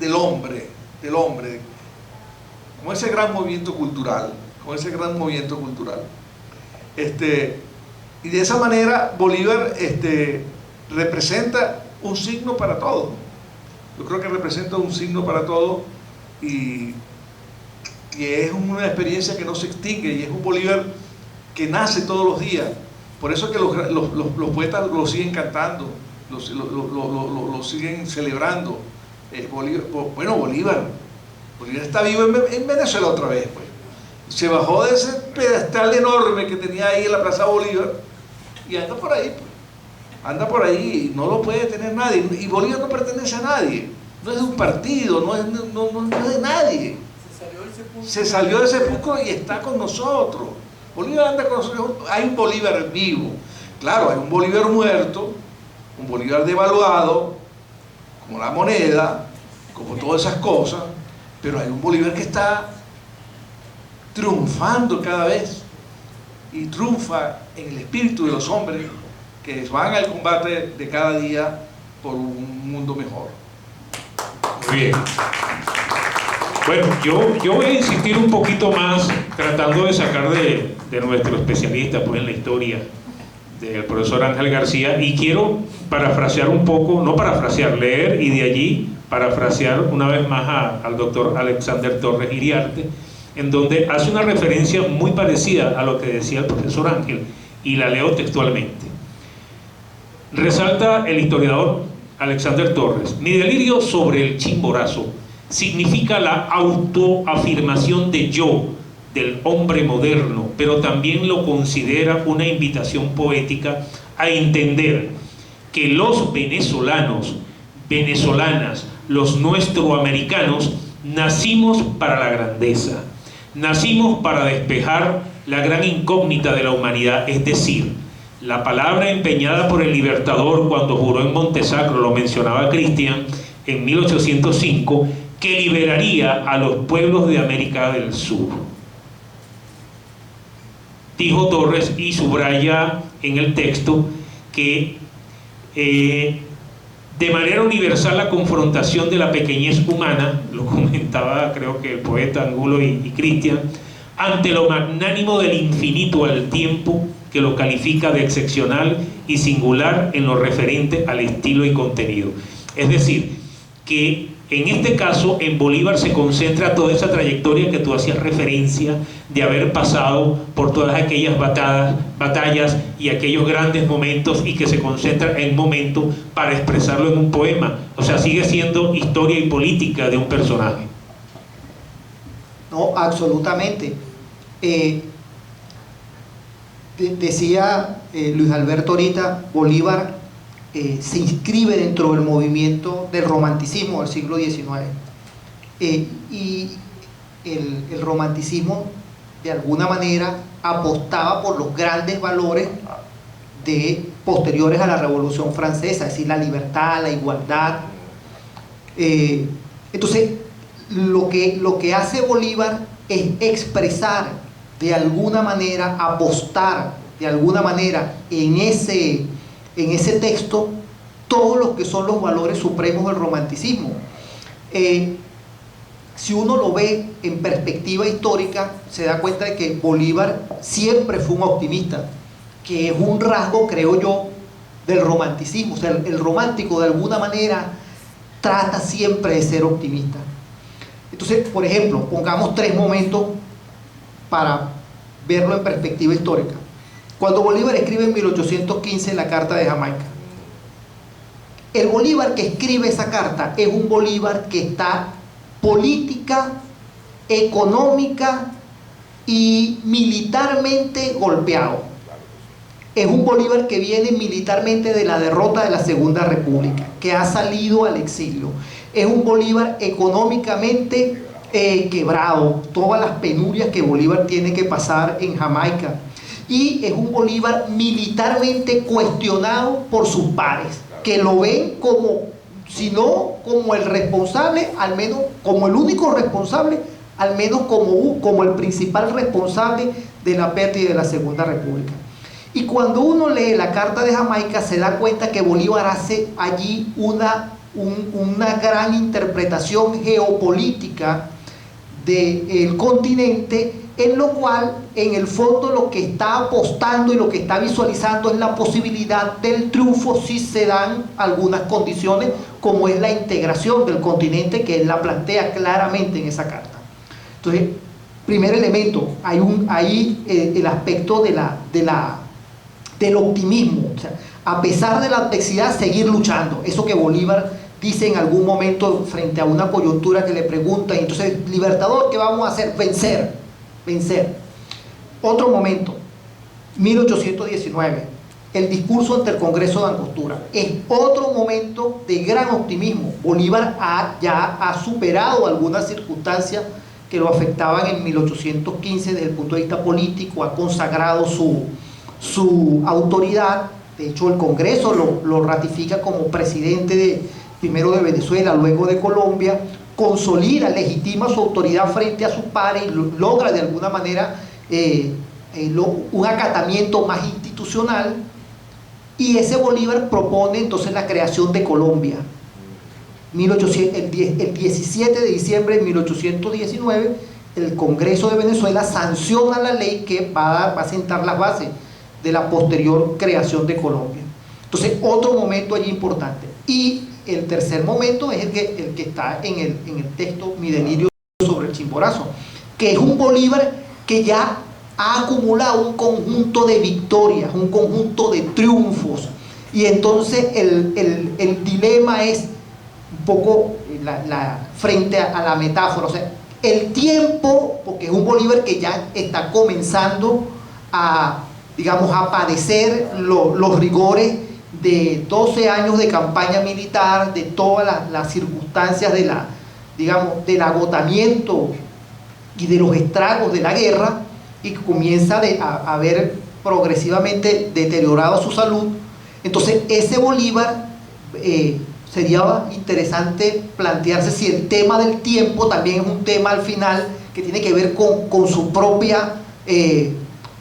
del hombre, como ese gran movimiento cultural, y de esa manera Bolívar representa un signo para todo. Yo creo que representa un signo para todo, y es una experiencia que no se extingue, y es un Bolívar que nace todos los días. Por eso es que los poetas lo siguen cantando, lo siguen celebrando. Bolívar está vivo en Venezuela otra vez, pues. Se bajó de ese pedestal enorme que tenía ahí en la Plaza Bolívar y anda por ahí, pues. Anda por ahí, y no lo puede tener nadie. Y Bolívar no pertenece a nadie, no es de un partido, no es de nadie. Se salió de ese sepulcro y está con nosotros. Bolívar anda con nosotros. Hay un Bolívar vivo, claro, hay un Bolívar muerto, un Bolívar devaluado, como la moneda, como todas esas cosas, pero hay un Bolívar que está triunfando cada vez, y triunfa en el espíritu de los hombres que van al combate de cada día por un mundo mejor. Muy bien. Bueno, yo voy a insistir un poquito más, tratando de sacar de nuestro especialista, pues, en la historia, del profesor Ángel García, y quiero parafrasear un poco, no parafrasear, leer, y de allí parafrasear una vez más al doctor Alexander Torres Iriarte, en donde hace una referencia muy parecida a lo que decía el profesor Ángel, y la leo textualmente. Resalta el historiador Alexander Torres: mi delirio sobre el Chimborazo significa la autoafirmación de yo, del hombre moderno, pero también lo considera una invitación poética a entender que los venezolanos, venezolanas, los nuestroamericanos, nacimos para la grandeza, nacimos para despejar la gran incógnita de la humanidad, es decir, la palabra empeñada por el Libertador cuando juró en Montesacro, lo mencionaba Cristian, en 1805, que liberaría a los pueblos de América del Sur. Dijo Torres, y subraya en el texto, que de manera universal la confrontación de la pequeñez humana, lo comentaba creo que el poeta Angulo y Cristian, ante lo magnánimo del infinito al tiempo, que lo califica de excepcional y singular en lo referente al estilo y contenido. Es decir, que en este caso en Bolívar se concentra toda esa trayectoria que tú hacías referencia, de haber pasado por todas aquellas batallas y aquellos grandes momentos, y que se concentra en un momento para expresarlo en un poema. O sea, sigue siendo historia y política de un personaje. No, absolutamente. Decía Luis Alberto ahorita, Bolívar se inscribe dentro del movimiento del romanticismo del siglo XIX, y el romanticismo de alguna manera apostaba por los grandes valores posteriores a la Revolución Francesa, es decir, la libertad, la igualdad. Entonces lo que hace Bolívar es expresar de alguna manera, apostar de alguna manera en ese texto todos los que son los valores supremos del romanticismo. si uno lo ve en perspectiva histórica, se da cuenta de que Bolívar siempre fue un optimista, que es un rasgo, creo yo, del romanticismo. O sea, el romántico de alguna manera trata siempre de ser optimista. Entonces, por ejemplo, pongamos 3 momentos para verlo en perspectiva histórica. Cuando Bolívar escribe en 1815 la Carta de Jamaica, el Bolívar que escribe esa carta es un Bolívar que está política, económica y militarmente golpeado. Es un Bolívar que viene militarmente de la derrota de la Segunda República, que ha salido al exilio. Es un Bolívar económicamente quebrado, todas las penurias que Bolívar tiene que pasar en Jamaica. Y es un Bolívar militarmente cuestionado por sus pares, que lo ven como, si no como el responsable, al menos como el único responsable, al menos como el principal responsable de la pérdida de la Segunda República. Y cuando uno lee la Carta de Jamaica, se da cuenta que Bolívar hace allí una gran interpretación geopolítica del continente, en lo cual en el fondo lo que está apostando y lo que está visualizando es la posibilidad del triunfo si se dan algunas condiciones, como es la integración del continente, que él la plantea claramente en esa carta. Entonces, primer elemento, hay el aspecto del optimismo, o sea, a pesar de la adversidad, seguir luchando. Eso que Bolívar dice en algún momento frente a una coyuntura que le preguntan, entonces, Libertador, ¿qué vamos a hacer? Vencer. Otro momento, 1819, el discurso ante el Congreso de Angostura. Es otro momento de gran optimismo. Bolívar ya ha superado algunas circunstancias que lo afectaban en 1815 desde el punto de vista político, ha consagrado su autoridad. De hecho, el Congreso lo ratifica como presidente primero de Venezuela, luego de Colombia, consolida, legitima su autoridad frente a sus pares y logra de alguna manera un acatamiento más institucional, y ese Bolívar propone entonces la creación de Colombia. El 17 de diciembre de 1819, el Congreso de Venezuela sanciona la ley que va a sentar las bases de la posterior creación de Colombia. Entonces, otro momento allí importante. Y el tercer momento es el que está en el texto Mi delirio sobre el Chimborazo, que es un Bolívar que ya ha acumulado un conjunto de victorias, un conjunto de triunfos, y entonces el dilema es un poco frente a la metáfora, o sea, el tiempo, porque es un Bolívar que ya está comenzando a, digamos, a padecer los rigores de 12 años de campaña militar, de todas las circunstancias del agotamiento y de los estragos de la guerra, y que comienza a ver progresivamente deteriorado su salud. Entonces, ese Bolívar, sería interesante plantearse si el tema del tiempo también es un tema al final que tiene que ver con su propia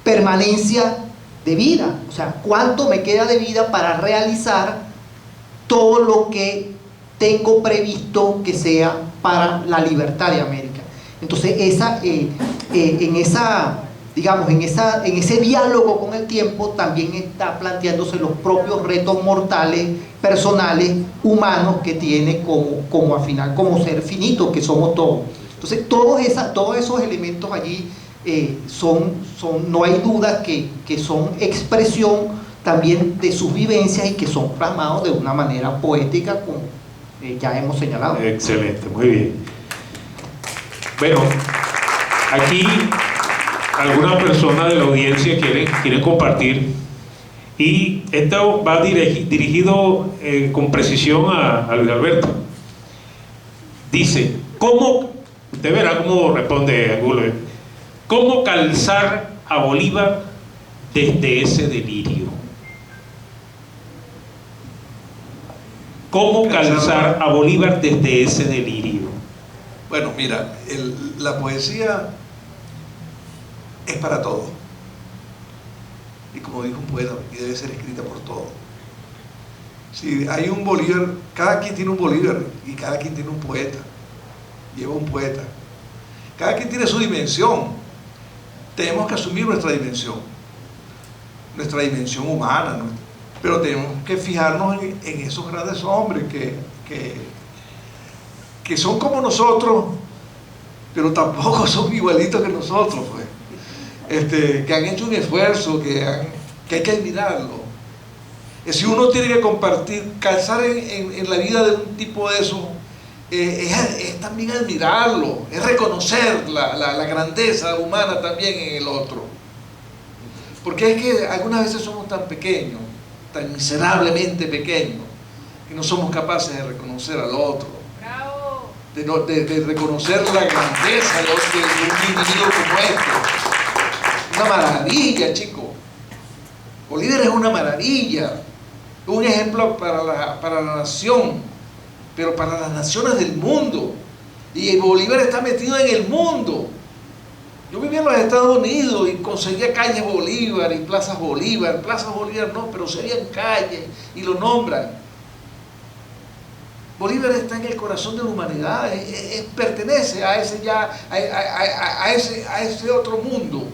permanencia de vida. O sea, ¿cuánto me queda de vida para realizar todo lo que tengo previsto que sea para la libertad de América? Entonces, en ese diálogo con el tiempo también está planteándose los propios retos mortales, personales, humanos que tiene como al final, como ser finito que somos todos. Entonces, todos esos elementos allí no hay duda que son expresión también de sus vivencias y que son plasmados de una manera poética, como ya hemos señalado. Excelente, muy bien. Bueno, aquí alguna persona de la audiencia quiere compartir, y esto va dirigido con precisión a Luis Alberto. Dice, usted verá cómo responde Angulo, ¿cómo calzar a Bolívar desde ese delirio? ¿Cómo calzar a Bolívar desde ese delirio? Bueno, mira, la poesía es para todo. Y como dijo un poeta, y debe ser escrita por todos. Si hay un Bolívar, cada quien tiene un Bolívar y cada quien tiene un poeta. lleva un poeta. Cada quien tiene su dimensión. Tenemos que asumir nuestra dimensión humana, ¿no? Pero tenemos que fijarnos en esos grandes hombres que son como nosotros, pero tampoco son igualitos que nosotros, pues. Que han hecho un esfuerzo, que hay que admirarlo. Si uno tiene que compartir, calzar en la vida de un tipo de eso, es también admirarlo, es reconocer la grandeza humana también en el otro. Porque es que algunas veces somos tan pequeños, tan miserablemente pequeños, que no somos capaces de reconocer al otro. ¡Bravo! De reconocer la grandeza de un individuo como este. Una maravilla, chicos. Bolívar es una maravilla, un ejemplo para la nación, pero para las naciones del mundo. Y Bolívar está metido en el mundo. Yo vivía en los Estados Unidos y conseguía calles Bolívar y plazas Bolívar no, pero serían calles y lo nombran. Bolívar está en el corazón de la humanidad, pertenece a ese otro mundo.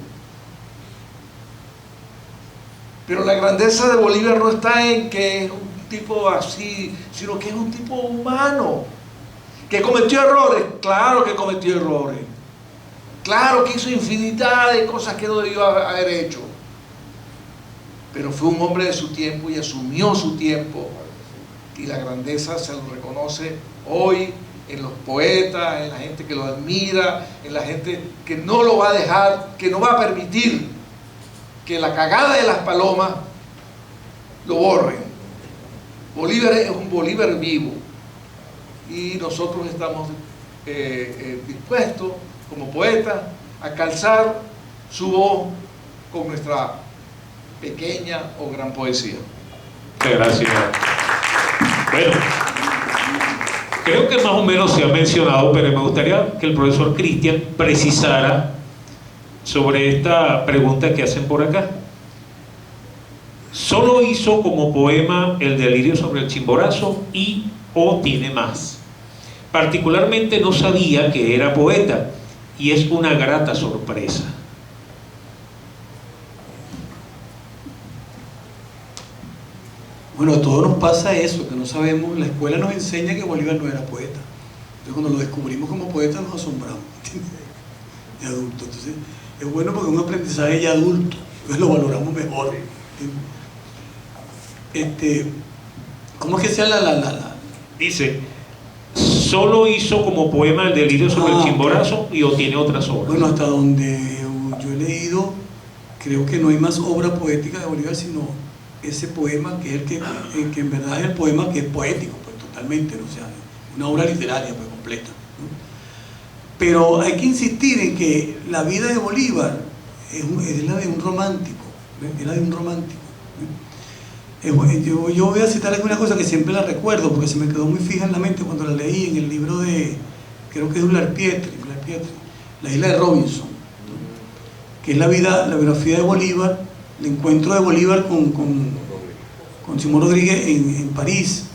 Pero la grandeza de Bolívar no está en que es un tipo así, sino que es un tipo humano, que cometió errores. Claro que cometió errores, claro que hizo infinidad de cosas que no debió haber hecho, pero fue un hombre de su tiempo y asumió su tiempo, y la grandeza se lo reconoce hoy en los poetas, en la gente que lo admira, en la gente que no lo va a dejar, que no va a permitir que la cagada de las palomas lo borren. Bolívar es un Bolívar vivo, y nosotros estamos dispuestos como poetas a calzar su voz con nuestra pequeña o gran poesía. Muchas gracias. Bueno, creo que más o menos se ha mencionado, pero me gustaría que el profesor Cristian precisara sobre esta pregunta que hacen por acá. ¿Solo hizo como poema el delirio sobre el Chimborazo o tiene más? Particularmente no sabía que era poeta, y es una grata sorpresa. Bueno, a todos nos pasa eso, que no sabemos. La escuela nos enseña que Bolívar no era poeta. Entonces cuando lo descubrimos como poeta nos asombramos, ¿entiendes? De adulto. Entonces es bueno porque es un aprendizaje ya adulto, entonces lo valoramos mejor. ¿Cómo es que sea la? Dice, ¿solo hizo como poema el delirio sobre el Chimborazo o tiene otras obras? Bueno, hasta donde yo he leído, creo que no hay más obra poética de Bolívar sino ese poema, que es el que en verdad es el poema que es poético, pues totalmente, ¿no? O sea, una obra literaria pues completa, ¿no? Pero hay que insistir en que la vida de Bolívar es la de un romántico, es la de un romántico. Yo voy a citar alguna cosa que siempre la recuerdo porque se me quedó muy fija en la mente cuando la leí en el libro de, creo que es de Pietri, La isla de Robinson, ¿no? Que es la biografía de Bolívar, el encuentro de Bolívar con Simón Rodríguez en París.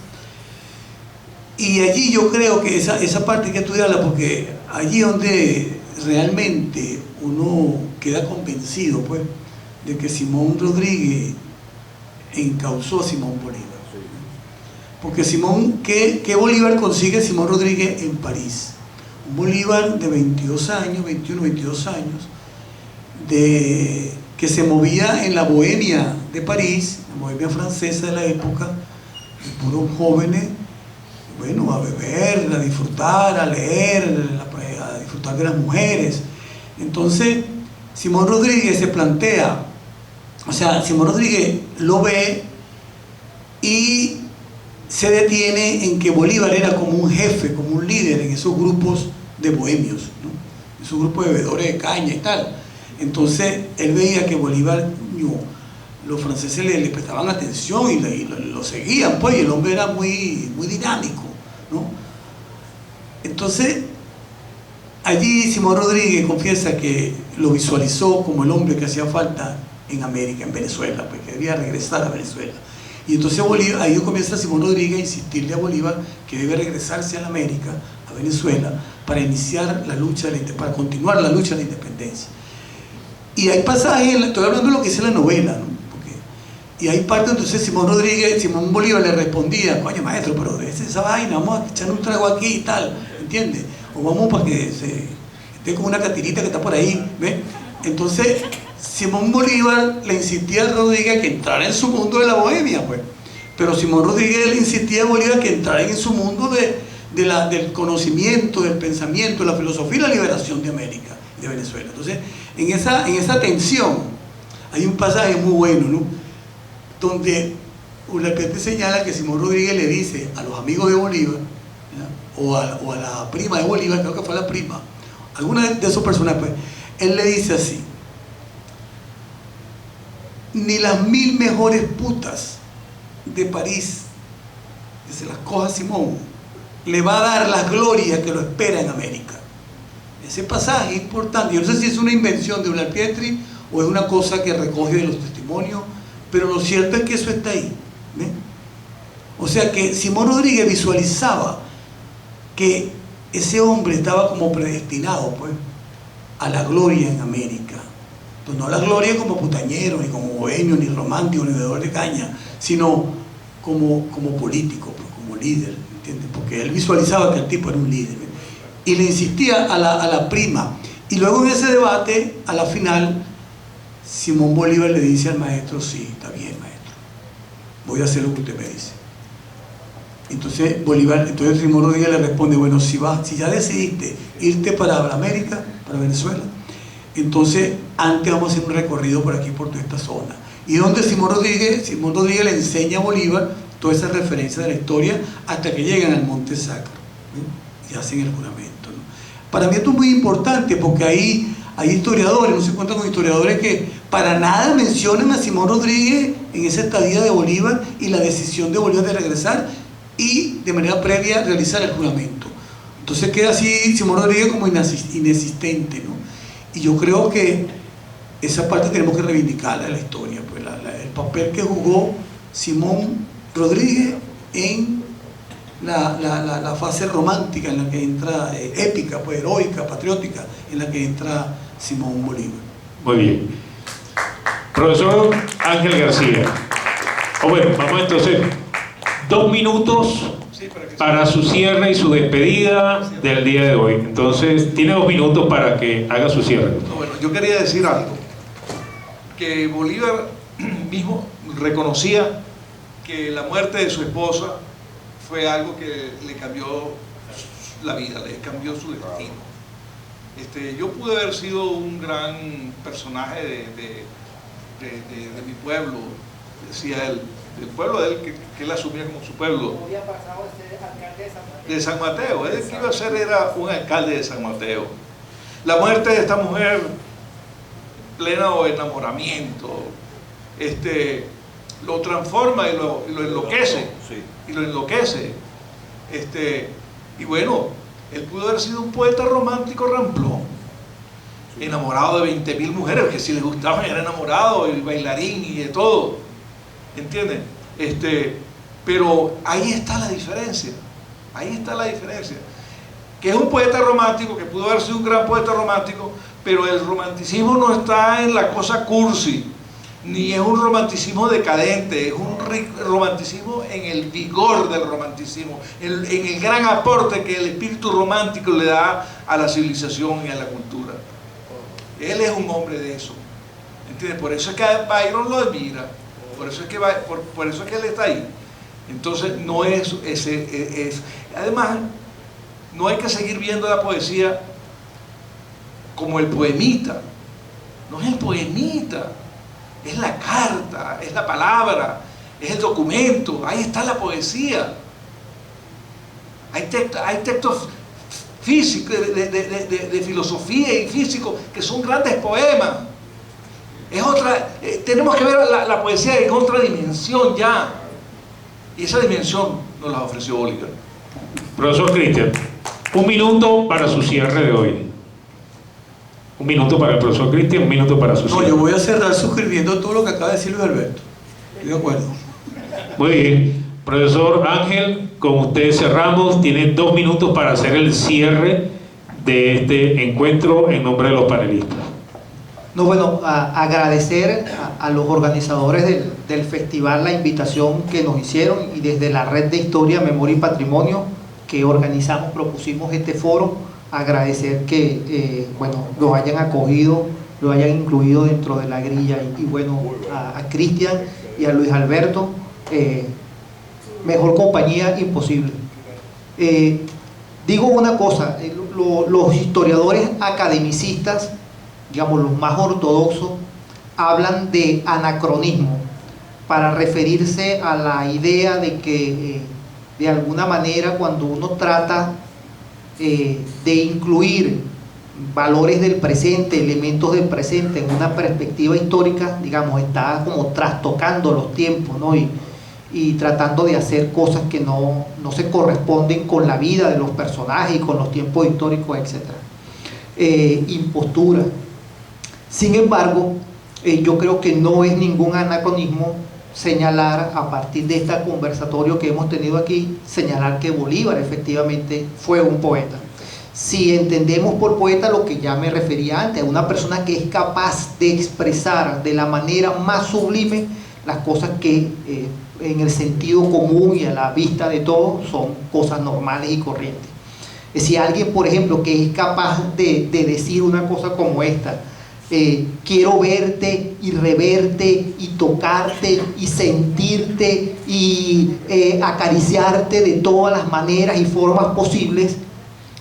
Y allí yo creo que esa parte hay que estudiarla, porque allí donde realmente uno queda convencido pues de que Simón Rodríguez encauzó a Simón Bolívar. Porque ¿qué Bolívar consigue Simón Rodríguez en París? Un Bolívar de 22 años, 21, 22 años, que se movía en la bohemia de París, la bohemia francesa de la época, de puros jóvenes, bueno, a beber, a disfrutar, a leer, a disfrutar de las mujeres. Entonces, Simón Rodríguez se plantea, o sea, Simón Rodríguez lo ve y se detiene en que Bolívar era como un jefe, como un líder en esos grupos de bohemios, ¿no? Esos grupos de bebedores de caña y tal. Entonces, él veía que Bolívar, los franceses le prestaban atención y lo seguían, pues, y el hombre era muy, muy dinámico, ¿no? Entonces, allí Simón Rodríguez confiesa que lo visualizó como el hombre que hacía falta en América, en Venezuela, pues que debía regresar a Venezuela. Y entonces ahí comienza Simón Rodríguez a insistirle a Bolívar que debe regresarse a la América, a Venezuela para iniciar la lucha, para continuar la lucha de la independencia. Y hay pasajes, estoy hablando de lo que dice la novela, ¿no? Y hay partes donde Simón Bolívar le respondía, coño maestro, pero es esa vaina, vamos a echar un trago aquí y tal, ¿entiendes? O vamos para que se esté con una catirita que está por ahí, ¿ves? Entonces, Simón Bolívar le insistía a Rodríguez que entrara en su mundo de la bohemia, pues. Pero Simón Rodríguez le insistía a Bolívar que entrara en su mundo del conocimiento, del pensamiento, de la filosofía y la liberación de América, de Venezuela. Entonces, en esa tensión, hay un pasaje muy bueno, ¿no? Donde Urdapiante señala que Simón Rodríguez le dice a los amigos de Bolívar, o a la prima de Bolívar, creo que fue la prima, alguna de esos personajes, pues, él le dice así: ni las 1000 mejores putas de París, que se las coja Simón, le va a dar las glorias que lo espera en América. Ese pasaje es importante. Yo no sé si es una invención de Urdapietri o es una cosa que recoge de los testimonios, pero lo cierto es que eso está ahí, ¿ves? O sea que Simón Rodríguez visualizaba que ese hombre estaba como predestinado, pues, a la gloria en América. Pues no la gloria como putañero, ni como bohemio, ni romántico, ni bebedor de caña, sino como político, pues, como líder, ¿entiendes? Porque él visualizaba que el tipo era un líder, ¿ves? Y le insistía a la prima. Y luego en ese debate, a la final, Simón Bolívar le dice al maestro: sí, está bien, maestro, voy a hacer lo que usted me dice. Entonces Simón Rodríguez le responde: bueno, si ya decidiste irte para América, para Venezuela, entonces antes vamos a hacer un recorrido por aquí, por toda esta zona. Y donde Simón Rodríguez le enseña a Bolívar toda esa referencia de la historia hasta que llegan al Monte Sacro, ¿no? Y hacen el juramento, ¿no? Para mí esto es muy importante porque ahí hay historiadores, no se cuenta con historiadores que para nada mencionan a Simón Rodríguez en esa estadía de Bolívar y la decisión de Bolívar de regresar y de manera previa realizar el juramento. Entonces queda así Simón Rodríguez como inexistente, ¿no? Y yo creo que esa parte tenemos que reivindicarla en la historia, pues el papel que jugó Simón Rodríguez en la fase romántica en la que entra, épica, pues heroica, patriótica, en la que entra Simón Bolívar. Muy bien. Profesor Ángel García. Bueno, vamos entonces, 2 minutos para su cierre y su despedida del día de hoy. Entonces, tiene 2 minutos para que haga su cierre. Bueno, yo quería decir algo, que Bolívar mismo reconocía que la muerte de su esposa fue algo que le cambió la vida, le cambió su destino. Yo pude haber sido un gran personaje de mi pueblo, decía él, del pueblo de él, que él asumía como su pueblo. ¿Cómo había pasado de ser alcalde de San Mateo? De San Mateo, él que iba a ser era un alcalde de San Mateo. La muerte de esta mujer, pleno enamoramiento, lo transforma y lo enloquece, y lo enloquece. Y bueno, él pudo haber sido un poeta romántico ramplón, enamorado de 20.000 mujeres, que si les gustaba era enamorado, y bailarín y de todo, ¿entienden? Pero ahí está la diferencia, que es un poeta romántico, que pudo haber sido un gran poeta romántico, pero el romanticismo no está en la cosa cursi, ni es un romanticismo decadente, es un romanticismo en el vigor del romanticismo, en el gran aporte que el espíritu romántico le da a la civilización y a la cultura. Él es un hombre de eso, ¿entiendes? Por eso es que Byron lo admira, por eso es que él está ahí. Entonces no es además no hay que seguir viendo la poesía como el poemita, no es el poemita, es la carta, es la palabra, es el documento, ahí está la poesía. Hay textos físicos, de filosofía y físico, que son grandes poemas. Es otra, tenemos que ver la poesía en otra dimensión ya, y esa dimensión nos la ofreció Bolívar. Profesor Cristian, 1 minuto para su cierre de hoy. 1 minuto para el profesor Cristian, 1 minuto para su cierre. No, yo voy a cerrar suscribiendo todo lo que acaba de decir Luis Alberto. Estoy de acuerdo. Muy bien. Profesor Ángel, con usted cerramos. Tiene 2 minutos para hacer el cierre de este encuentro en nombre de los panelistas. No, bueno, agradecer a los organizadores del festival la invitación que nos hicieron, y desde la Red de Historia, Memoria y Patrimonio que organizamos, propusimos este foro, agradecer que bueno, lo hayan acogido, lo hayan incluido dentro de la grilla, y bueno, a Cristian y a Luis Alberto, mejor compañía imposible. Digo una cosa, los historiadores academicistas, digamos los más ortodoxos, hablan de anacronismo para referirse a la idea de que de alguna manera cuando uno trata de incluir valores del presente, elementos del presente en una perspectiva histórica, digamos, está como trastocando los tiempos, ¿no? Y tratando de hacer cosas que no se corresponden con la vida de los personajes y con los tiempos históricos, etc. Impostura. Sin embargo, yo creo que no es ningún anacronismo señalar, a partir de este conversatorio que hemos tenido aquí, señalar que Bolívar efectivamente fue un poeta. Si entendemos por poeta lo que ya me refería antes, una persona que es capaz de expresar de la manera más sublime las cosas que en el sentido común y a la vista de todos son cosas normales y corrientes. Es decir, alguien, por ejemplo, que es capaz de decir una cosa como esta: quiero verte y reverte y tocarte y sentirte y acariciarte de todas las maneras y formas posibles.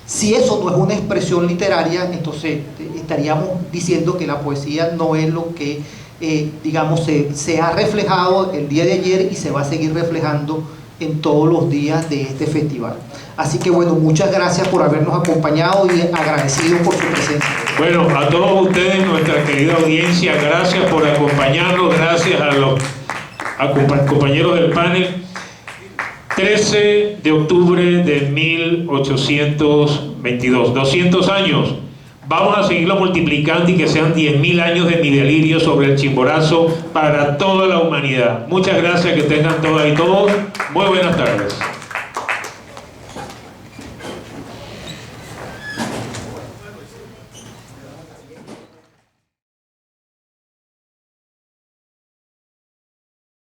Si eso no es una expresión literaria, entonces estaríamos diciendo que la poesía no es lo que digamos se ha reflejado el día de ayer y se va a seguir reflejando en todos los días de este festival. Así que bueno, muchas gracias por habernos acompañado y agradecido por su presencia. Bueno, a todos ustedes, nuestra querida audiencia, gracias por acompañarnos, gracias a los compañeros del panel. 13 de octubre de 1822, 200 años. Vamos a seguirlo multiplicando y que sean 10.000 años de mi delirio sobre el Chimborazo para toda la humanidad. Muchas gracias, que tengan todas y todos. Muy buenas tardes.